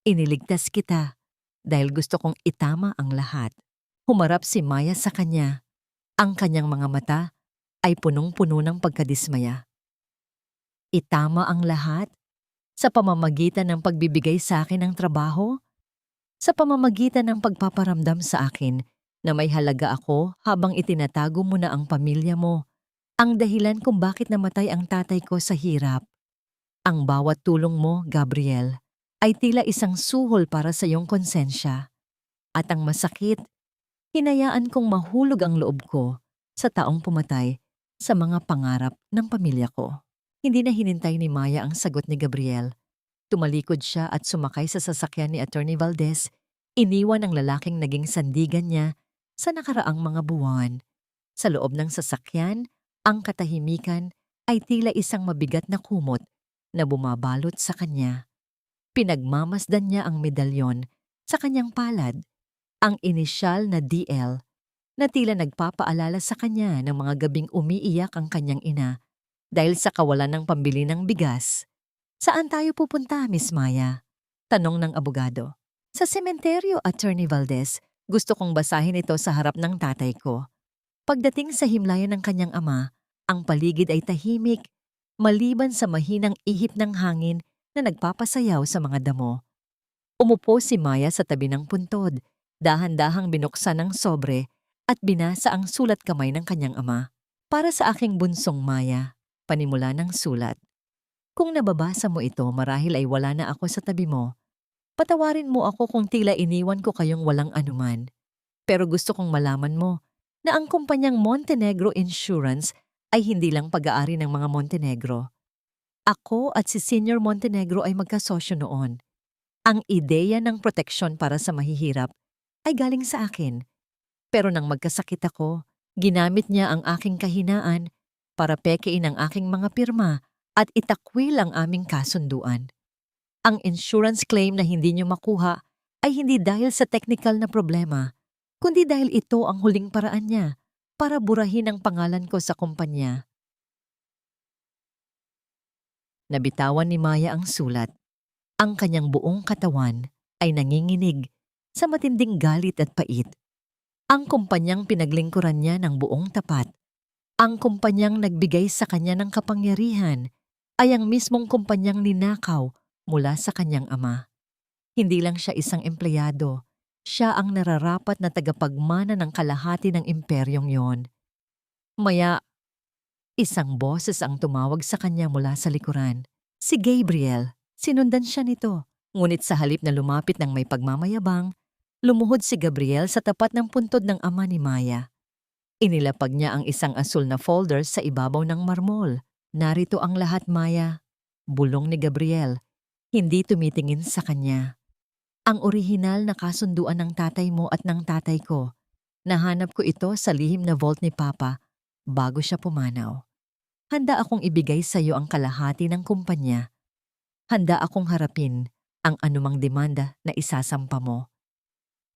Iniligtas kita dahil gusto kong itama ang lahat. Humarap si Maya sa kanya. Ang kanyang mga mata ay punong-puno ng pagkadismaya. Itama ang lahat? Sa pamamagitan ng pagbibigay sa akin ng trabaho? Sa pamamagitan ng pagpaparamdam sa akin na may halaga ako habang itinatago mo na ang pamilya mo, ang dahilan kung bakit namatay ang tatay ko sa hirap. Ang bawat tulong mo, Gabriel, ay tila isang suhol para sa iyong konsensya. At ang masakit, hinayaan kong mahulog ang loob ko sa taong pumatay sa mga pangarap ng pamilya ko. Hindi na hinintay ni Maya ang sagot ni Gabriel. Tumalikod siya at sumakay sa sasakyan ni Attorney Valdez. Iniwan ang lalaking naging sandigan niya sa nakaraang mga buwan. Sa loob ng sasakyan, ang katahimikan ay tila isang mabigat na kumot na bumabalot sa kanya. Pinagmamasdan niya ang medalyon sa kanyang palad, ang inisyal na DL, na tila nagpapaalala sa kanya ng mga gabing umiiyak ang kanyang ina dahil sa kawalan ng pambili ng bigas. Saan tayo pupunta, Miss Maya? Tanong ng abogado. Sa sementeryo, Attorney Valdez. Gusto kong basahin ito sa harap ng tatay ko. Pagdating sa himlayan ng kanyang ama, ang paligid ay tahimik, maliban sa mahinang ihip ng hangin na nagpapasayaw sa mga damo. Umupo si Maya sa tabi ng puntod, dahan-dahang binuksan ng sobre at binasa ang sulat kamay ng kanyang ama. Para sa aking bunsong Maya, panimula ng sulat. Kung nababasa mo ito, marahil ay wala na ako sa tabi mo. Patawarin mo ako kung tila iniwan ko kayong walang anuman. Pero gusto kong malaman mo na ang kumpanyang Montenegro Insurance ay hindi lang pag-aari ng mga Montenegro. Ako at si Senior Montenegro ay magkasosyo noon. Ang ideya ng proteksyon para sa mahihirap ay galing sa akin. Pero nang magkasakit ako, ginamit niya ang aking kahinaan para pekein ang aking mga pirma at itakwil ang aming kasunduan. Ang insurance claim na hindi niyo makuha ay hindi dahil sa technical na problema, kundi dahil ito ang huling paraan niya para burahin ang pangalan ko sa kumpanya. Nabitawan ni Maya ang sulat. Ang kanyang buong katawan ay nanginginig sa matinding galit at pait. Ang kumpanyang pinaglingkuran niya ng buong tapat, ang kumpanyang nagbigay sa kanya ng kapangyarihan, ay ang mismong kumpanyang ninakaw mula sa kanyang ama. Hindi lang siya isang empleyado, siya ang nararapat na tagapagmana ng kalahati ng imperyong yon. Maya, isang boses ang tumawag sa kanya mula sa likuran. Si Gabriel. Sinundan siya nito. Ngunit sa halip na lumapit ng may pagmamayabang, lumuhod si Gabriel sa tapat ng puntod ng ama ni Maya. Inilapag niya ang isang asul na folder sa ibabaw ng marmol. Narito ang lahat, Maya. Bulong ni Gabriel. Hindi tumitingin sa kanya. Ang orihinal na kasunduan ng tatay mo at ng tatay ko. Nahanap ko ito sa lihim na vault ni Papa bago siya pumanaw. Handa akong ibigay sa iyo ang kalahati ng kumpanya. Handa akong harapin ang anumang demanda na isasampa mo.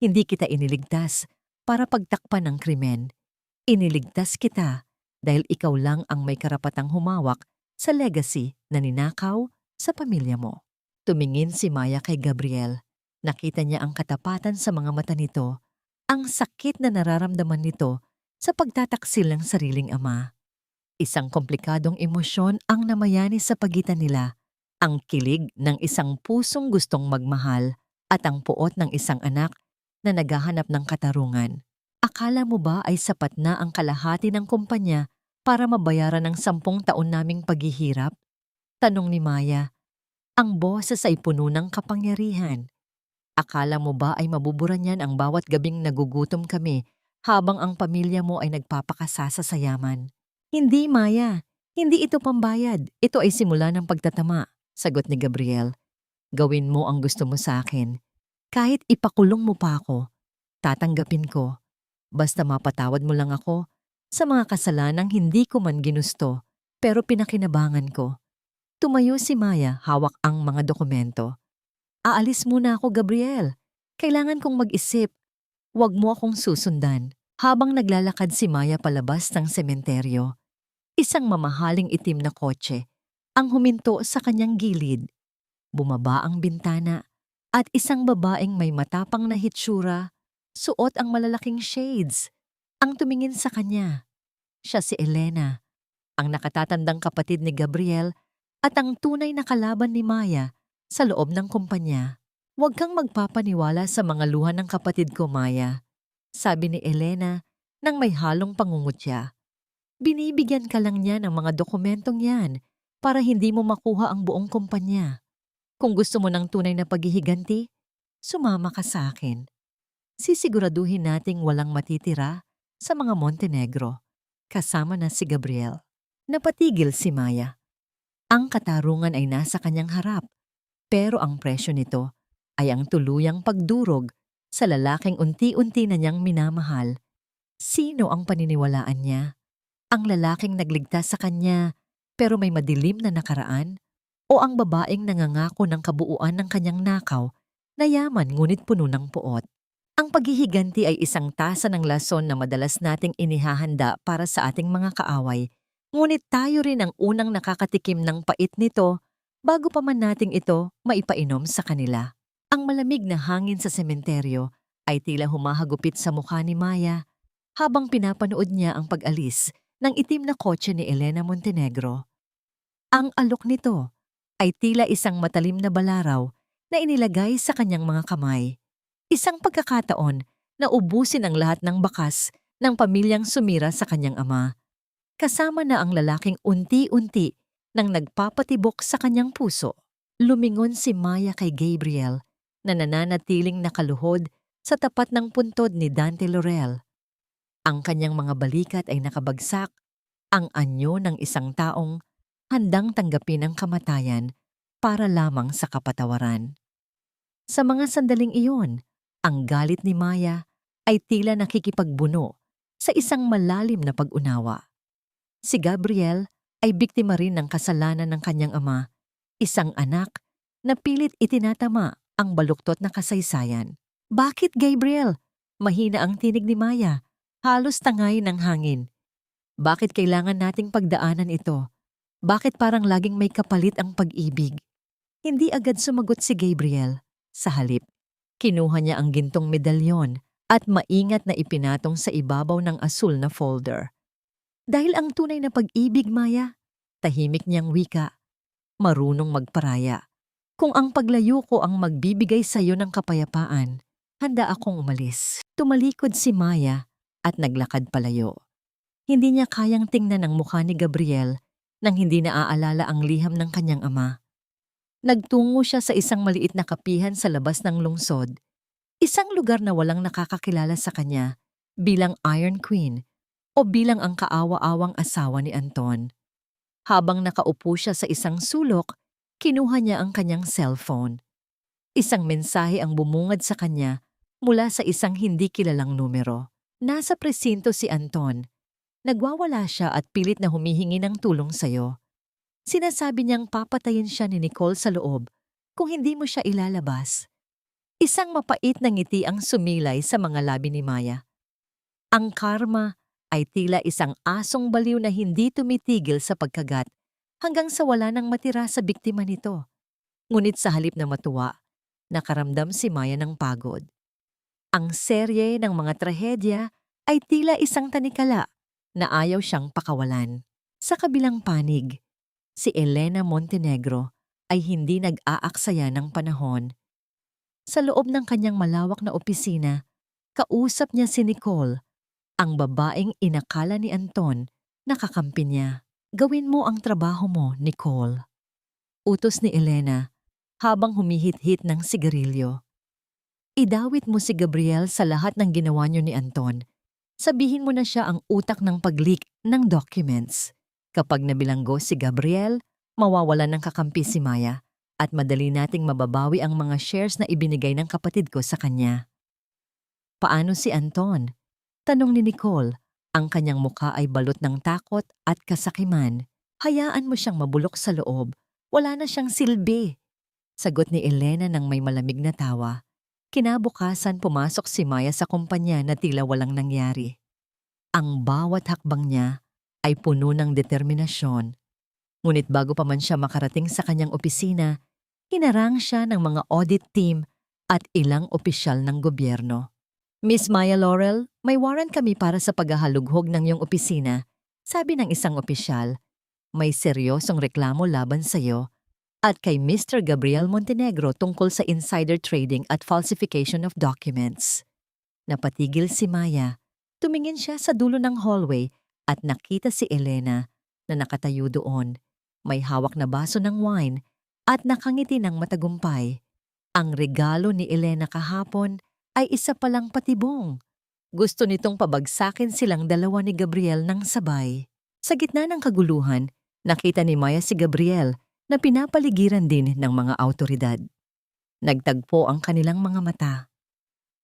Hindi kita iniligtas para pagtakpan ng krimen. Iniligtas kita dahil ikaw lang ang may karapatang humawak sa legacy na ninakaw sa pamilya mo. Tumingin si Maya kay Gabriel. Nakita niya ang katapatan sa mga mata nito, ang sakit na nararamdaman nito sa pagtataksil ng sariling ama. Isang komplikadong emosyon ang namayani sa pagitan nila. Ang kilig ng isang pusong gustong magmahal at ang puot ng isang anak na naghahanap ng katarungan. Akala mo ba ay sapat na ang kalahati ng kumpanya para mabayaran ng 10 taon naming paghihirap? Tanong ni Maya. Ang boses ay puno ng kapangyarihan. Akala mo ba ay mabubura niyan ang bawat gabing nagugutom kami habang ang pamilya mo ay nagpapakasasa sa yaman? Hindi, Maya. Hindi ito pambayad. Ito ay simula ng pagtatama, sagot ni Gabriel. Gawin mo ang gusto mo sa akin. Kahit ipakulong mo pa ako, tatanggapin ko. Basta mapatawad mo lang ako sa mga kasalanang hindi ko man ginusto pero pinakinabangan ko. Tumayo si Maya, hawak ang mga dokumento. Aalis muna ako, Gabriel. Kailangan kong mag-isip. Huwag mo akong susundan. Habang naglalakad si Maya palabas ng sementeryo, isang mamahaling itim na kotse ang huminto sa kanyang gilid. Bumaba ang bintana at isang babaeng may matapang na hitsura, suot ang malalaking shades, ang tumingin sa kanya. Siya si Elena, ang nakatatandang kapatid ni Gabriel at ang tunay na kalaban ni Maya sa loob ng kumpanya. Huwag kang magpapaniwala sa mga luha ng kapatid ko, Maya, sabi ni Elena nang may halong pangungutya. Binibigyan ka lang niya ng mga dokumentong yan para hindi mo makuha ang buong kumpanya. Kung gusto mo ng tunay na paghihiganti, sumama ka sa akin. Sisiguraduhin nating walang matitira sa mga Montenegro, kasama na si Gabriel. Napatigil si Maya. Ang katarungan ay nasa kanyang harap, pero ang presyo nito ay ang tuluyang pagdurog sa lalaking unti-unti na niyang minamahal. Sino ang paniniwalaan niya? Ang lalaking nagligtas sa kanya pero may madilim na nakaraan? O ang babaeng nangangako ng kabuuan ng kanyang nakaw na yaman ngunit puno ng puot? Ang paghihiganti ay isang tasa ng lason na madalas nating inihahanda para sa ating mga kaaway, ngunit tayo rin ang unang nakakatikim ng pait nito bago pa man nating ito maipainom sa kanila. Ang malamig na hangin sa sementeryo ay tila humahagupit sa mukha ni Maya habang pinapanood niya ang pag-alis ng itim na kotse ni Elena Montenegro. Ang alok nito ay tila isang matalim na balaraw na inilagay sa kanyang mga kamay. Isang pagkakataon na ubusin ang lahat ng bakas ng pamilyang sumira sa kanyang ama, kasama na ang lalaking unti-unti nang nagpapatibok sa kanyang puso. Lumingon si Maya kay Gabriel na nananatiling nakaluhod sa tapat ng puntod ni Dante Laurel. Ang kanyang mga balikat ay nakabagsak, ang anyo ng isang taong handang tanggapin ang kamatayan para lamang sa kapatawaran. Sa mga sandaling iyon, ang galit ni Maya ay tila nakikipagbuno sa isang malalim na pag-unawa. Si Gabriel ay biktima rin ng kasalanan ng kanyang ama, isang anak na pilit itinatama ang baluktot na kasaysayan. Bakit, Gabriel? Mahina ang tinig ni Maya, halos tangay ng hangin. Bakit kailangan nating pagdaanan ito? Bakit parang laging may kapalit ang pag-ibig? Hindi agad sumagot si Gabriel. Sa halip, kinuha niya ang gintong medalyon at maingat na ipinatong sa ibabaw ng asul na folder. Dahil ang tunay na pag-ibig, Maya, tahimik niyang wika, marunong magparaya. Kung ang paglayo ko ang magbibigay sa iyo ng kapayapaan, handa akong umalis. Tumalikod si Maya at naglakad palayo. Hindi niya kayang tingnan ang mukha ni Gabriel nang hindi naaalala ang liham ng kanyang ama. Nagtungo siya sa isang maliit na kapihan sa labas ng lungsod, isang lugar na walang nakakakilala sa kanya bilang Iron Queen o bilang ang kaawa-awang asawa ni Anton. Habang nakaupo siya sa isang sulok, kinuha niya ang kanyang cellphone. Isang mensahe ang bumungad sa kanya mula sa isang hindi kilalang numero. Nasa presinto si Anton. Nagwawala siya at pilit na humihingi ng tulong sa'yo. Sinasabi niyang papatayin siya ni Nicole sa loob kung hindi mo siya ilalabas. Isang mapait na ngiti ang sumilay sa mga labi ni Maya. Ang karma ay tila isang asong baliw na hindi tumitigil sa pagkagat hanggang sa wala nang matira sa biktima nito. Ngunit sa halip na matuwa, nakaramdam si Maya ng pagod. Ang serye ng mga trahedya ay tila isang tanikala na ayaw siyang pakawalan. Sa kabilang panig, si Elena Montenegro ay hindi nag-aaksaya ng panahon. Sa loob ng kanyang malawak na opisina, kausap niya si Nicole, ang babaeng inakala ni Anton na kakampi niya. Gawin mo ang trabaho mo, Nicole. Utos ni Elena habang humihit-hit ng sigarilyo. Idawit mo si Gabriel sa lahat ng ginawa niyo ni Anton. Sabihin mo na siya ang utak ng pag-leak ng documents. Kapag nabilanggo si Gabriel, mawawalan ng kakampi si Maya at madali nating mababawi ang mga shares na ibinigay ng kapatid ko sa kanya. Paano si Anton? Tanong ni Nicole. Ang kanyang mukha ay balot ng takot at kasakiman. Hayaan mo siyang mabulok sa loob. Wala na siyang silbi. Sagot ni Elena ng may malamig na tawa. Kinabukasan pumasok si Maya sa kumpanya na tila walang nangyari. Ang bawat hakbang niya ay puno ng determinasyon. Ngunit bago pa man siya makarating sa kanyang opisina, hinarang siya ng mga audit team at ilang opisyal ng gobyerno. Miss Maya Laurel, may warrant kami para sa paghahalughog ng iyong opisina, sabi ng isang opisyal. May seryosong reklamo laban sa iyo at kay Mr. Gabriel Montenegro tungkol sa insider trading at falsification of documents. Napatigil si Maya. Tumingin siya sa dulo ng hallway at nakita si Elena na nakatayo doon. May hawak na baso ng wine at nakangiti ng matagumpay. Ang regalo ni Elena kahapon ay isa palang patibong. Gusto nitong pabagsakin silang dalawa ni Gabriel ng sabay. Sa gitna ng kaguluhan, nakita ni Maya si Gabriel na pinapaligiran din ng mga awtoridad. Nagtagpo ang kanilang mga mata.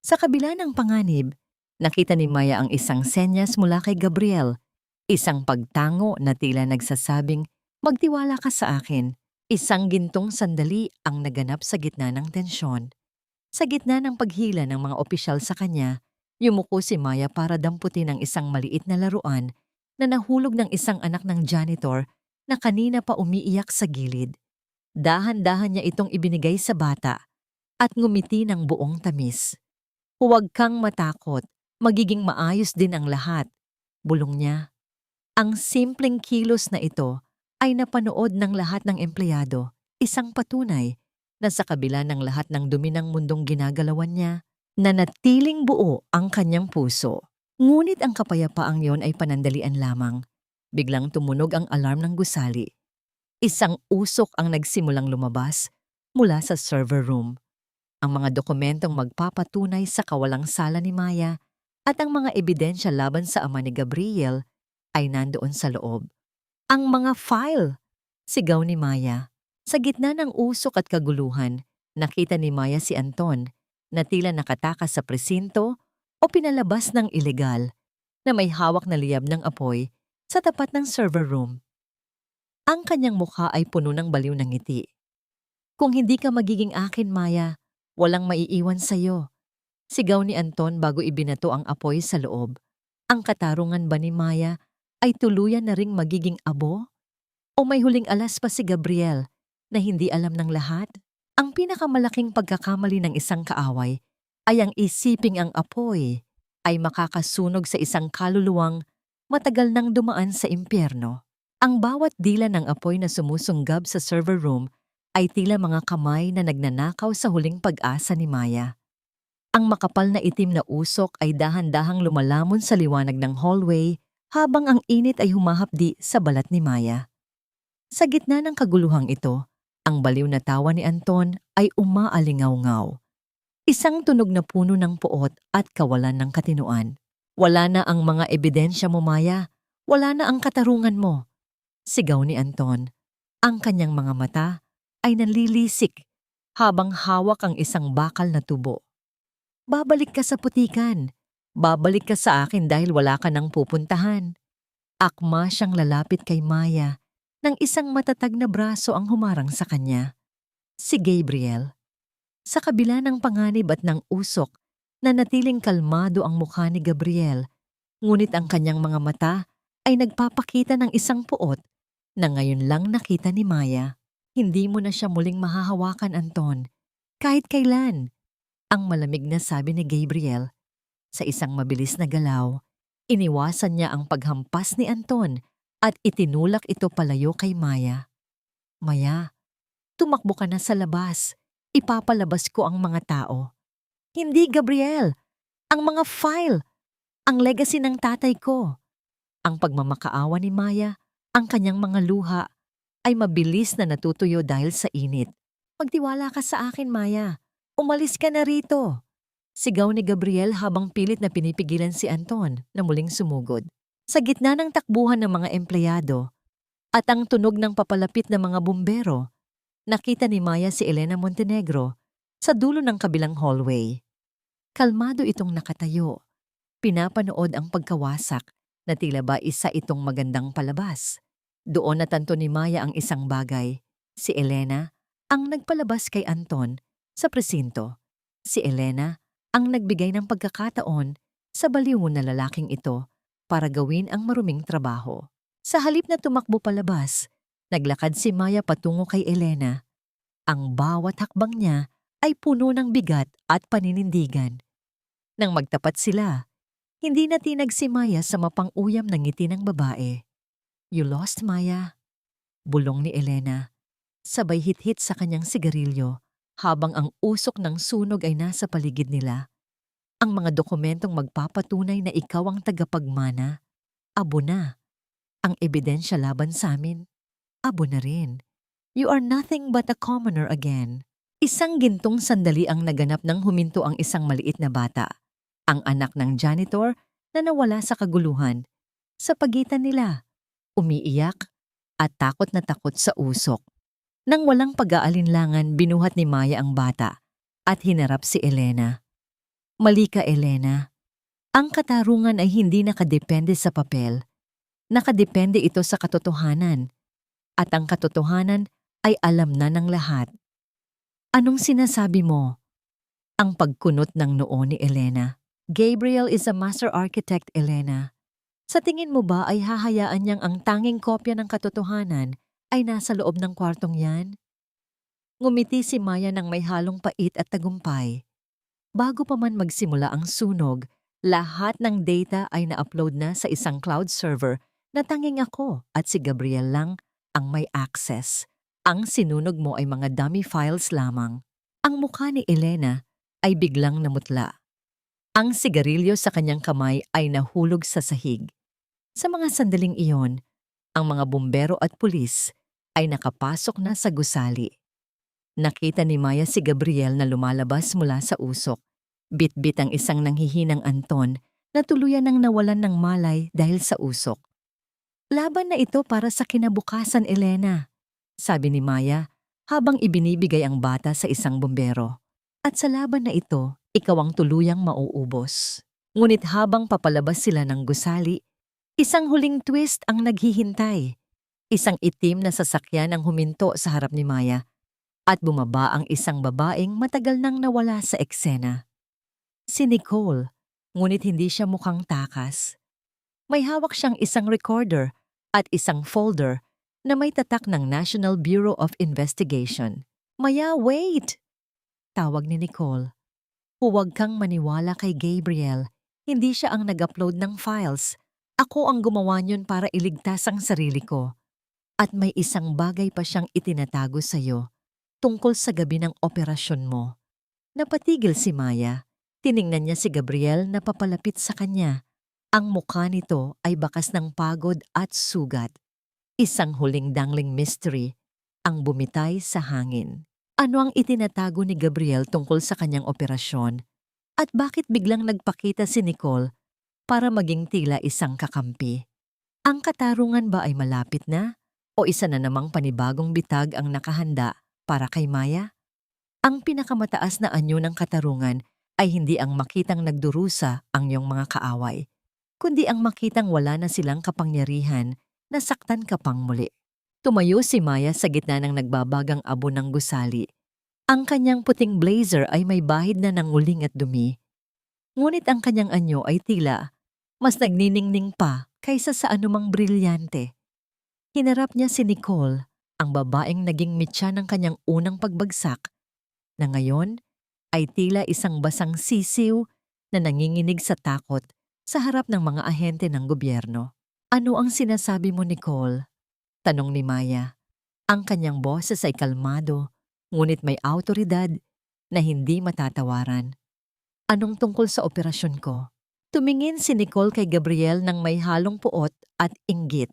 Sa kabila ng panganib, nakita ni Maya ang isang senyas mula kay Gabriel, isang pagtango na tila nagsasabing, magtiwala ka sa akin. Isang gintong sandali ang naganap sa gitna ng tensyon. Sa gitna ng paghila ng mga opisyal sa kanya, yumuko si Maya para damputin ang isang maliit na laruan na nahulog ng isang anak ng janitor na kanina pa umiiyak sa gilid. Dahan-dahan niya itong ibinigay sa bata at ngumiti ng buong tamis. Huwag kang matakot, magiging maayos din ang lahat, bulong niya. Ang simpleng kilos na ito ay napanood ng lahat ng empleyado, isang patunay na sa kabila ng lahat ng dumi ng mundong ginagalawan niya, nanatiling buo ang kanyang puso. Ngunit ang kapayapaang yon ay panandalian lamang. Biglang tumunog ang alarm ng gusali. Isang usok ang nagsimulang lumabas mula sa server room. Ang mga dokumentong magpapatunay sa kawalang sala ni Maya at ang mga ebidensya laban sa ama ni Gabriel ay nandoon sa loob. Ang mga file! Sigaw ni Maya. Sa gitna ng usok at kaguluhan, nakita ni Maya si Anton na tila nakatakas sa presinto o pinalabas ng ilegal na may hawak na liyab ng apoy sa tapat ng server room. Ang kanyang mukha ay puno ng baliw ng ngiti. Kung hindi ka magiging akin, Maya, walang maiiwan sa'yo. Sigaw ni Anton bago ibinato ang apoy sa loob. Ang katarungan ba ni Maya ay tuluyan na ring magiging abo? O may huling alas pa si Gabriel na hindi alam ng lahat? Ang pinakamalaking pagkakamali ng isang kaaway ay ang isiping ang apoy ay makakasunog sa isang kaluluwang matagal nang dumaan sa impyerno. Ang bawat dila ng apoy na sumusunggab sa server room ay tila mga kamay na nagnanakaw sa huling pag-asa ni Maya. Ang makapal na itim na usok ay dahan-dahang lumalamon sa liwanag ng hallway habang ang init ay humahapdi sa balat ni Maya. Sa gitna ng kaguluhang ito, ang baliw na tawa ni Anton ay umaalingaw-ngaw. Isang tunog na puno ng puot at kawalan ng katinuan. Wala na ang mga ebidensya mo, Maya. Wala na ang katarungan mo. Sigaw ni Anton. Ang kanyang mga mata ay nanlilisik habang hawak ang isang bakal na tubo. Babalik ka sa putikan. Babalik ka sa akin dahil wala ka nang pupuntahan. Akma siyang lalapit kay Maya nang isang matatag na braso ang humarang sa kanya. Si Gabriel. Sa kabila ng panganib at ng usok, nanatiling kalmado ang mukha ni Gabriel, ngunit ang kanyang mga mata ay nagpapakita ng isang puot na ngayon lang nakita ni Maya. Hindi mo na siya muling mahahawakan, Anton. Kahit kailan. Ang malamig na sabi ni Gabriel. Sa isang mabilis na galaw, iniwasan niya ang paghampas ni Anton at itinulak ito palayo kay Maya. Maya, tumakbo ka na sa labas. Ipapalabas ko ang mga tao. Hindi, Gabriel. Ang mga file. Ang legacy ng tatay ko. Ang pagmamakaawa ni Maya, ang kanyang mga luha, ay mabilis na natutuyo dahil sa init. Magtiwala ka sa akin, Maya. Umalis ka na rito. Sigaw ni Gabriel habang pilit na pinipigilan si Anton na muling sumugod. Sa gitna ng takbuhan ng mga empleyado, At ang tunog ng papalapit na mga bumbero, nakita ni Maya si Elena Montenegro sa dulo ng kabilang hallway. Kalmado itong nakatayo, pinapanood ang pagkawasak na tila ba isa itong magandang palabas. Doon natanto ni Maya ang isang bagay. Si Elena ang nagpalabas kay Anton sa presinto. Si Elena ang nagbigay ng pagkakataon sa baliw na lalaking ito para gawin ang maruming trabaho. Sa halip na tumakbo palabas, naglakad si Maya patungo kay Elena. Ang bawat hakbang niya ay puno ng bigat at paninindigan. Nang magtapat sila, hindi natinag si Maya sa mapang-uyam ng ngiti ng babae. "You lost, Maya," bulong ni Elena. Sabay hit-hit sa kanyang sigarilyo habang ang usok ng sunog ay nasa paligid nila. Ang mga dokumentong magpapatunay na ikaw ang tagapagmana, abo na. Ang ebidensya laban sa amin, abo na rin. You are nothing but a commoner again. Isang gintong sandali ang naganap nang huminto ang isang maliit na bata, ang anak ng janitor na nawala sa kaguluhan. Sa pagitan nila, umiiyak at takot na takot sa usok. Nang walang pag-aalinlangan, binuhat ni Maya ang bata at hinarap si Elena. "Mali ka, Elena. Ang katarungan ay hindi nakadepende sa papel. Nakadepende ito sa katotohanan. At ang katotohanan ay alam na ng lahat." "Anong sinasabi mo?" Ang pagkunot ng noo ni Elena. "Gabriel is a master architect, Elena. Sa tingin mo ba ay hahayaan niyang ang tanging kopya ng katotohanan ay nasa loob ng kwartong yan?" Ngumiti si Maya ng may halong pait at tagumpay. Bago pa man magsimula ang sunog, lahat ng data ay na-upload na sa isang cloud server na tanging ako at si Gabriel lang ang may access. Ang sinunog mo ay mga dummy files lamang. Ang mukha ni Elena ay biglang namutla. Ang sigarilyo sa kanyang kamay ay nahulog sa sahig. Sa mga sandaling iyon, ang mga bumbero at pulis ay nakapasok na sa gusali. Nakita ni Maya si Gabriel na lumalabas mula sa usok. Bit-bit ang isang nanghihinang Anton na tuluyan ng nawalan ng malay dahil sa usok. "Laban na ito para sa kinabukasan, Elena," sabi ni Maya habang ibinibigay ang bata sa isang bumbero. "At sa laban na ito, ikaw ang tuluyang mauubos." Ngunit habang papalabas sila ng gusali, isang huling twist ang naghihintay. Isang itim na sasakyan ang huminto sa harap ni Maya at bumaba ang isang babaeng matagal nang nawala sa eksena. Si Nicole, ngunit hindi siya mukhang takas. May hawak siyang isang recorder at isang folder na may tatak ng National Bureau of Investigation. "Maya, wait!" tawag ni Nicole. "Huwag kang maniwala kay Gabriel. Hindi siya ang nag-upload ng files. Ako ang gumawa niyon para iligtas ang sarili ko. At may isang bagay pa siyang itinatago sa'yo tungkol sa gabi ng operasyon mo." Napatigil si Maya. Tiningnan niya si Gabriel na papalapit sa kanya. Ang mukha nito ay bakas ng pagod at sugat. Isang huling dangling mystery ang bumitay sa hangin. Ano ang itinatago ni Gabriel tungkol sa kanyang operasyon? At bakit biglang nagpakita si Nicole para maging tila isang kakampi? Ang katarungan ba ay malapit na? O isa na namang panibagong bitag ang nakahanda para kay Maya? Ang pinakamataas na anyo ng katarungan ay hindi ang makitang nagdurusa ang iyong mga kaaway, kundi ang makitang wala na silang kapangyarihan na saktan ka pang muli. Tumayo si Maya sa gitna ng nagbabagang abo ng gusali. Ang kanyang puting blazer ay may bahid na ng uling at dumi. Ngunit ang kanyang anyo ay tila mas nagniningning pa kaysa sa anumang brilyante. Hinarap niya si Nicole, ang babaeng naging mitya ng kanyang unang pagbagsak, na ngayon ay tila isang basang sisiw na nanginginig sa takot sa harap ng mga ahente ng gobyerno. "Ano ang sinasabi mo, Nicole?" tanong ni Maya. Ang kanyang boses ay kalmado, ngunit may awtoridad na hindi matatawaran. "Anong tungkol sa operasyon ko?" Tumingin si Nicole kay Gabriel ng may halong puot at inggit.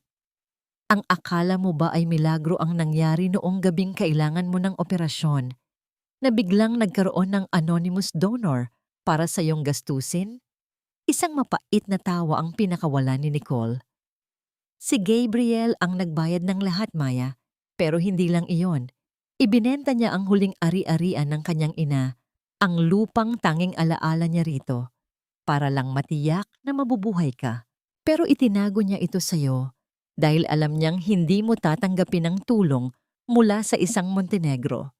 "Ang akala mo ba ay milagro ang nangyari noong gabing kailangan mo ng operasyon, na biglang nagkaroon ng anonymous donor para sa iyong gastusin?" Isang mapait na tawa ang pinakawalan ni Nicole. Si Gabriel ang nagbayad ng lahat, Maya. Pero hindi lang iyon. Ibinenta niya ang huling ari-arian ng kanyang ina, ang lupang tanging alaala niya rito, para lang matiyak na mabubuhay ka. Pero itinago niya ito sa'yo dahil alam niyang hindi mo tatanggapin ang tulong mula sa isang Montenegro.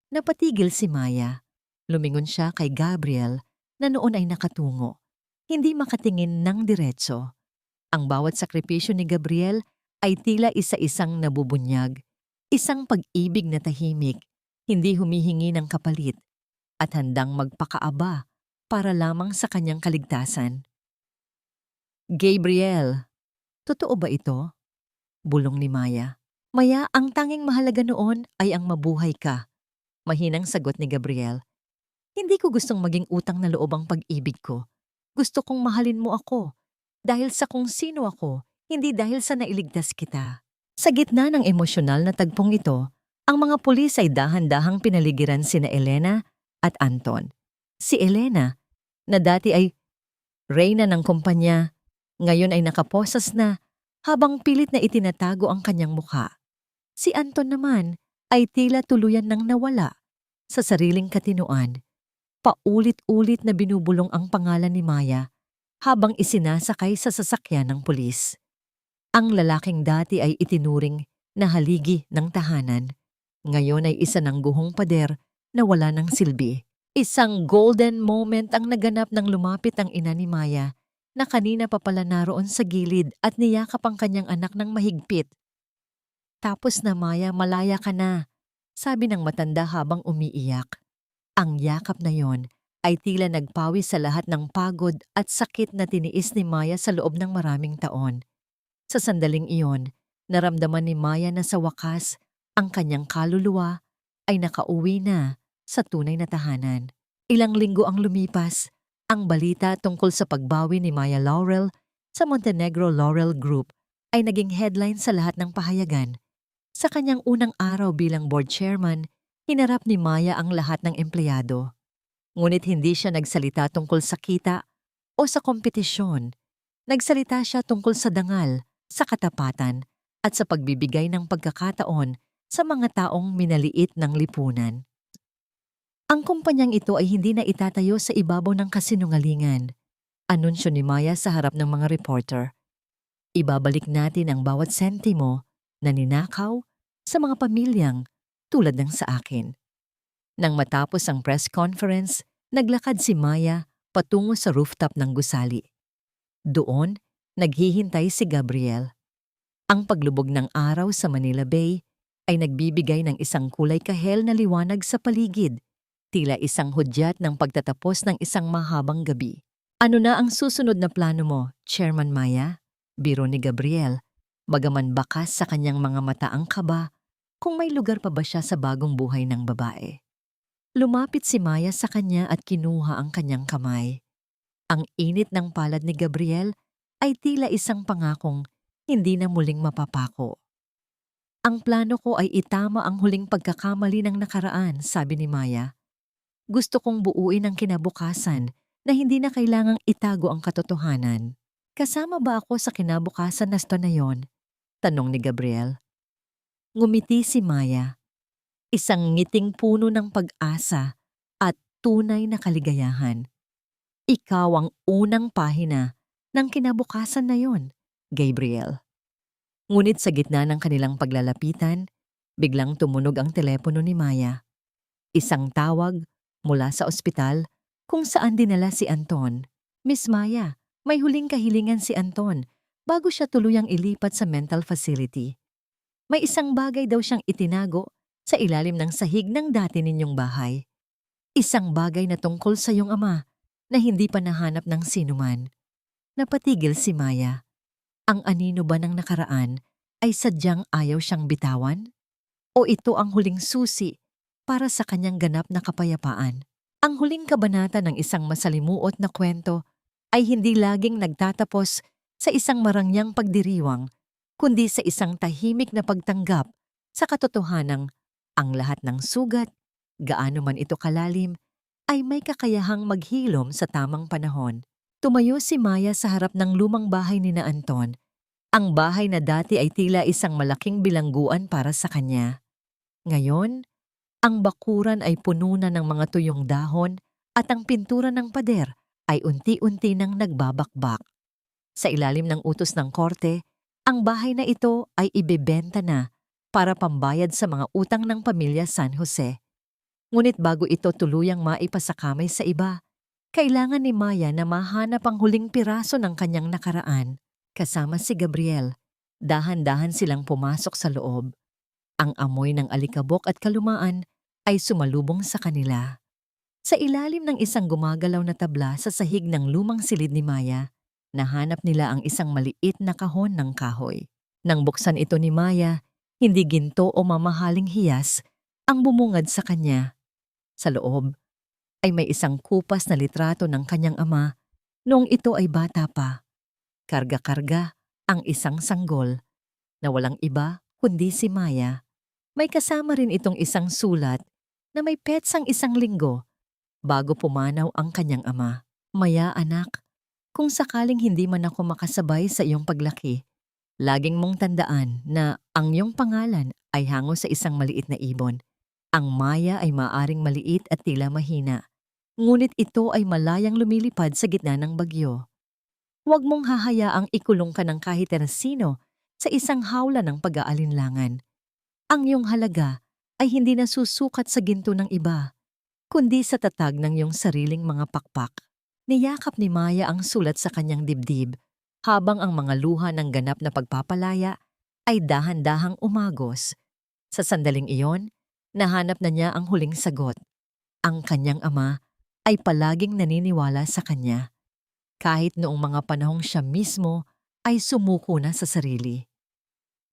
Napatigil si Maya. Lumingon siya kay Gabriel na noon ay nakatungo. Hindi makatingin ng diretso. Ang bawat sakripisyo ni Gabriel ay tila isa-isang nabubunyag. Isang pag-ibig na tahimik, hindi humihingi ng kapalit, at handang magpakaaba para lamang sa kanyang kaligtasan. Gabriel, totoo ba ito? Bulong ni Maya. Maya, ang tanging mahalaga noon ay ang mabuhay ka. Mahinang sagot ni Gabriel. Hindi ko gustong maging utang na loob ang pag-ibig ko. Gusto kong mahalin mo ako. Dahil sa kung sino ako, hindi dahil sa nailigtas kita. Sa gitna ng emosyonal na tagpong ito, ang mga pulis ay dahan-dahang pinaligiran sina Elena at Anton. Si Elena, na dati ay reyna ng kumpanya, ngayon ay nakaposas na habang pilit na itinatago ang kanyang mukha. Si Anton naman ay tila tuluyan nang nawala sa sariling katinoan. Paulit-ulit na binubulong ang pangalan ni Maya habang isinasakay sa sasakyan ng pulis. Ang lalaking dati ay itinuring na haligi ng tahanan. Ngayon ay isa ng guhong pader na wala ng silbi. Isang golden moment ang naganap nang lumapit ang ina ni Maya na kanina pa pala naroon sa gilid at niyakap ang kanyang anak ng mahigpit. Tapos na Maya, malaya ka na, sabi ng matanda habang umiiyak. Ang yakap na yon ay tila nagpawi sa lahat ng pagod at sakit na tiniis ni Maya sa loob ng maraming taon. Sa sandaling iyon, naramdaman ni Maya na sa wakas, ang kanyang kaluluwa ay nakauwi na sa tunay na tahanan. Ilang linggo ang lumipas, ang balita tungkol sa pagbawi ni Maya Laurel sa Montenegro Laurel Group ay naging headline sa lahat ng pahayagan. Sa kanyang unang araw bilang board chairman, hinarap ni Maya ang lahat ng empleyado. Ngunit hindi siya nagsalita tungkol sa kita o sa kompetisyon. Nagsalita siya tungkol sa dangal, sa katapatan, at sa pagbibigay ng pagkakataon sa mga taong minaliit ng lipunan. Ang kumpanyang ito ay hindi na itatayo sa ibabaw ng kasinungalingan. Anunsyo ni Maya sa harap ng mga reporter. Ibabalik natin ang bawat sentimo na ninakaw sa mga pamilyang tulad ng sa akin. Nang matapos ang press conference, naglakad si Maya patungo sa rooftop ng gusali. Doon, naghihintay si Gabriel. Ang paglubog ng araw sa Manila Bay ay nagbibigay ng isang kulay kahel na liwanag sa paligid, tila isang hudyat ng pagtatapos ng isang mahabang gabi. Ano na ang susunod na plano mo, Chairman Maya? Biro ni Gabriel, bagaman bakas sa kanyang mga mata ang kaba kung may lugar pa ba siya sa bagong buhay ng babae. Lumapit si Maya sa kanya at kinuha ang kanyang kamay. Ang init ng palad ni Gabriel ay tila isang pangakong hindi na muling mapapako. Ang plano ko ay itama ang huling pagkakamali ng nakaraan, sabi ni Maya. Gusto kong buuin ang kinabukasan na hindi na kailangang itago ang katotohanan. Kasama ba ako sa kinabukasan na na yon? Tanong ni Gabriel. Ngumiti si Maya. Isang ngiting puno ng pag-asa at tunay na kaligayahan. Ikaw ang unang pahina ng kinabukasan na yon, Gabriel. Ngunit sa gitna ng kanilang paglalapitan, biglang tumunog ang telepono ni Maya. Isang tawag mula sa ospital kung saan dinala si Anton. Miss Maya, may huling kahilingan si Anton bago siya tuluyang ilipat sa mental facility. May isang bagay daw siyang itinago sa ilalim ng sahig ng dati ninyong bahay. Isang bagay na tungkol sa iyong ama na hindi pa nahanap ng sinuman. Napatigil si Maya. Ang anino ba ng nakaraan ay sadyang ayaw siyang bitawan? O ito ang huling susi para sa kanyang ganap na kapayapaan? Ang huling kabanata ng isang masalimuot na kwento ay hindi laging nagtatapos sa isang marangyang pagdiriwang, kundi sa isang tahimik na pagtanggap sa katotohanang ang lahat ng sugat, gaano man ito kalalim, ay may kakayahang maghilom sa tamang panahon. Tumayo si Maya sa harap ng lumang bahay ni na Anton. Ang bahay na dati ay tila isang malaking bilangguan para sa kanya. Ngayon, ang bakuran ay puno na ng mga tuyong dahon at ang pintura ng pader ay unti-unti nang nagbabakbak. Sa ilalim ng utos ng korte, ang bahay na ito ay ibebenta na para pambayad sa mga utang ng pamilya San Jose. Ngunit bago ito tuluyang maipasakamay sa iba, kailangan ni Maya na mahanap ang huling piraso ng kanyang nakaraan. Kasama si Gabriel, dahan-dahan silang pumasok sa loob. Ang amoy ng alikabok at kalumaan ay sumalubong sa kanila. Sa ilalim ng isang gumagalaw na tabla sa sahig ng lumang silid ni Maya, nahanap nila ang isang maliit na kahon ng kahoy. Nang buksan ito ni Maya, hindi ginto o mamahaling hiyas ang bumungad sa kanya. Sa loob ay may isang kupas na litrato ng kanyang ama noong ito ay bata pa. Karga-karga ang isang sanggol na walang iba kundi si Maya. May kasama rin itong isang sulat na may petsang 1 linggo bago pumanaw ang kanyang ama. Maya anak, kung sakaling hindi man ako makasabay sa iyong paglaki, laging mong tandaan na ang iyong pangalan ay hango sa isang maliit na ibon. Ang Maya ay maaring maliit at tila mahina, ngunit ito ay malayang lumilipad sa gitna ng bagyo. Huwag mong hahayaang ikulong ka ng kahit na sino sa isang hawla ng pag-aalinlangan. Ang iyong halaga ay hindi nasusukat sa ginto ng iba, kundi sa tatag ng iyong sariling mga pakpak. Niyakap ni Maya ang sulat sa kanyang dibdib, habang ang mga luha ng ganap na pagpapalaya ay dahan-dahang umagos. Sa sandaling iyon, nahanap na niya ang huling sagot. Ang kanyang ama ay palaging naniniwala sa kanya, kahit noong mga panahong siya mismo ay sumuko na sa sarili.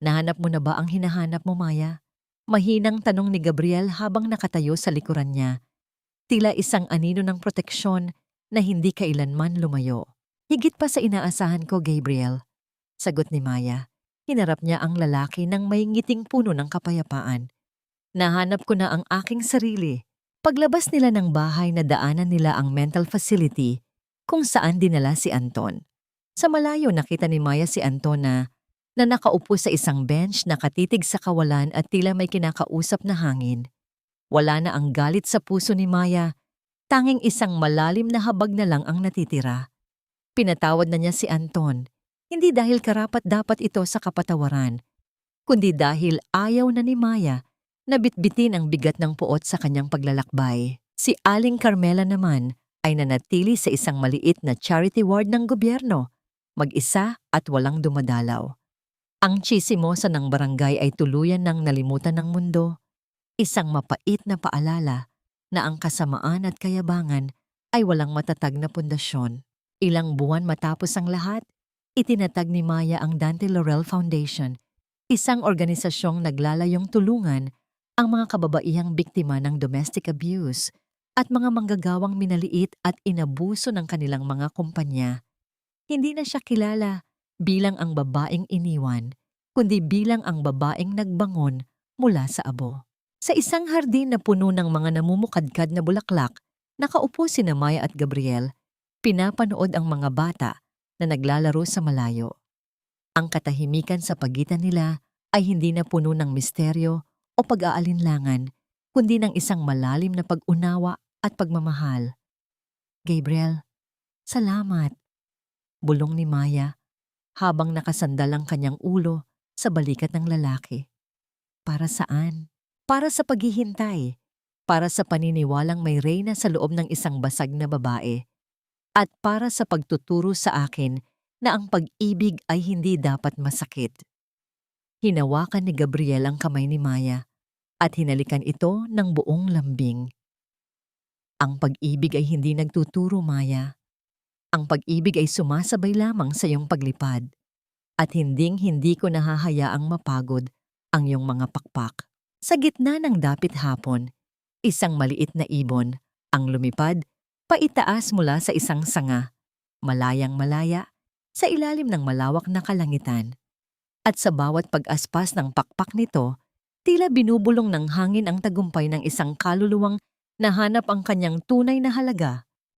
Nahanap mo na ba ang hinahanap mo, Maya? Mahinang tanong ni Gabriel habang nakatayo sa likuran niya. Tila isang anino ng proteksyon na hindi kailanman lumayo. Higit pa sa inaasahan ko, Gabriel. Sagot ni Maya. Hinarap niya ang lalaki ng may ngiting puno ng kapayapaan. Nahanap ko na ang aking sarili. Paglabas nila ng bahay na daanan nila ang mental facility kung saan dinala si Anton. Sa malayo nakita ni Maya si Anton na nakaupo sa isang bench na katitig sa kawalan at tila may kinakausap na hangin. Wala na ang galit sa puso ni Maya, tanging isang malalim na habag na lang ang natitira. Pinatawad na niya si Anton, hindi dahil karapat-dapat ito sa kapatawaran, kundi dahil ayaw na ni Maya na bitbitin ang bigat ng puot sa kanyang paglalakbay. Si Aling Carmela naman ay nanatili sa isang maliit na charity ward ng gobyerno, mag-isa at walang dumadalaw. Ang tsisimosa ng barangay ay tuluyan ng nalimutan ng mundo, isang mapait na paalala na ang kasamaan at kayabangan ay walang matatag na pundasyon. Ilang buwan matapos ang lahat, itinatag ni Maya ang Dante Laurel Foundation, isang organisasyong naglalayong tulungan ang mga kababaihang biktima ng domestic abuse at mga manggagawang minaliit at inabuso ng kanilang mga kumpanya. Hindi na siya kilala bilang ang babaeng iniwan, kundi bilang ang babaeng nagbangon mula sa abo. Sa isang hardin na puno ng mga namumukadkad na bulaklak, nakaupo sina Maya at Gabriel, pinapanood ang mga bata na naglalaro sa malayo. Ang katahimikan sa pagitan nila ay hindi na puno ng misteryo o pag-aalinlangan, kundi ng isang malalim na pag-unawa at pagmamahal. Gabriel, salamat, bulong ni Maya habang nakasandal ang kanyang ulo sa balikat ng lalaki. Para saan? Para sa paghihintay, para sa paniniwalang may reyna sa loob ng isang basag na babae, at para sa pagtuturo sa akin na ang pag-ibig ay hindi dapat masakit. Hinawakan ni Gabriel ang kamay ni Maya at hinalikan ito ng buong lambing. Ang pag-ibig ay hindi nagtuturo, Maya. Ang pag-ibig ay sumasabay lamang sa iyong paglipad at hinding-hindi ko nahahayaang mapagod ang iyong mga pakpak. Sa gitna ng dapit hapon, isang maliit na ibon ang lumipad paitaas mula sa isang sanga, malayang-malaya, sa ilalim ng malawak na kalangitan. At sa bawat pag-aspas ng pakpak nito, tila binubulong ng hangin ang tagumpay ng isang kaluluwang nahanap ang kanyang tunay na halaga.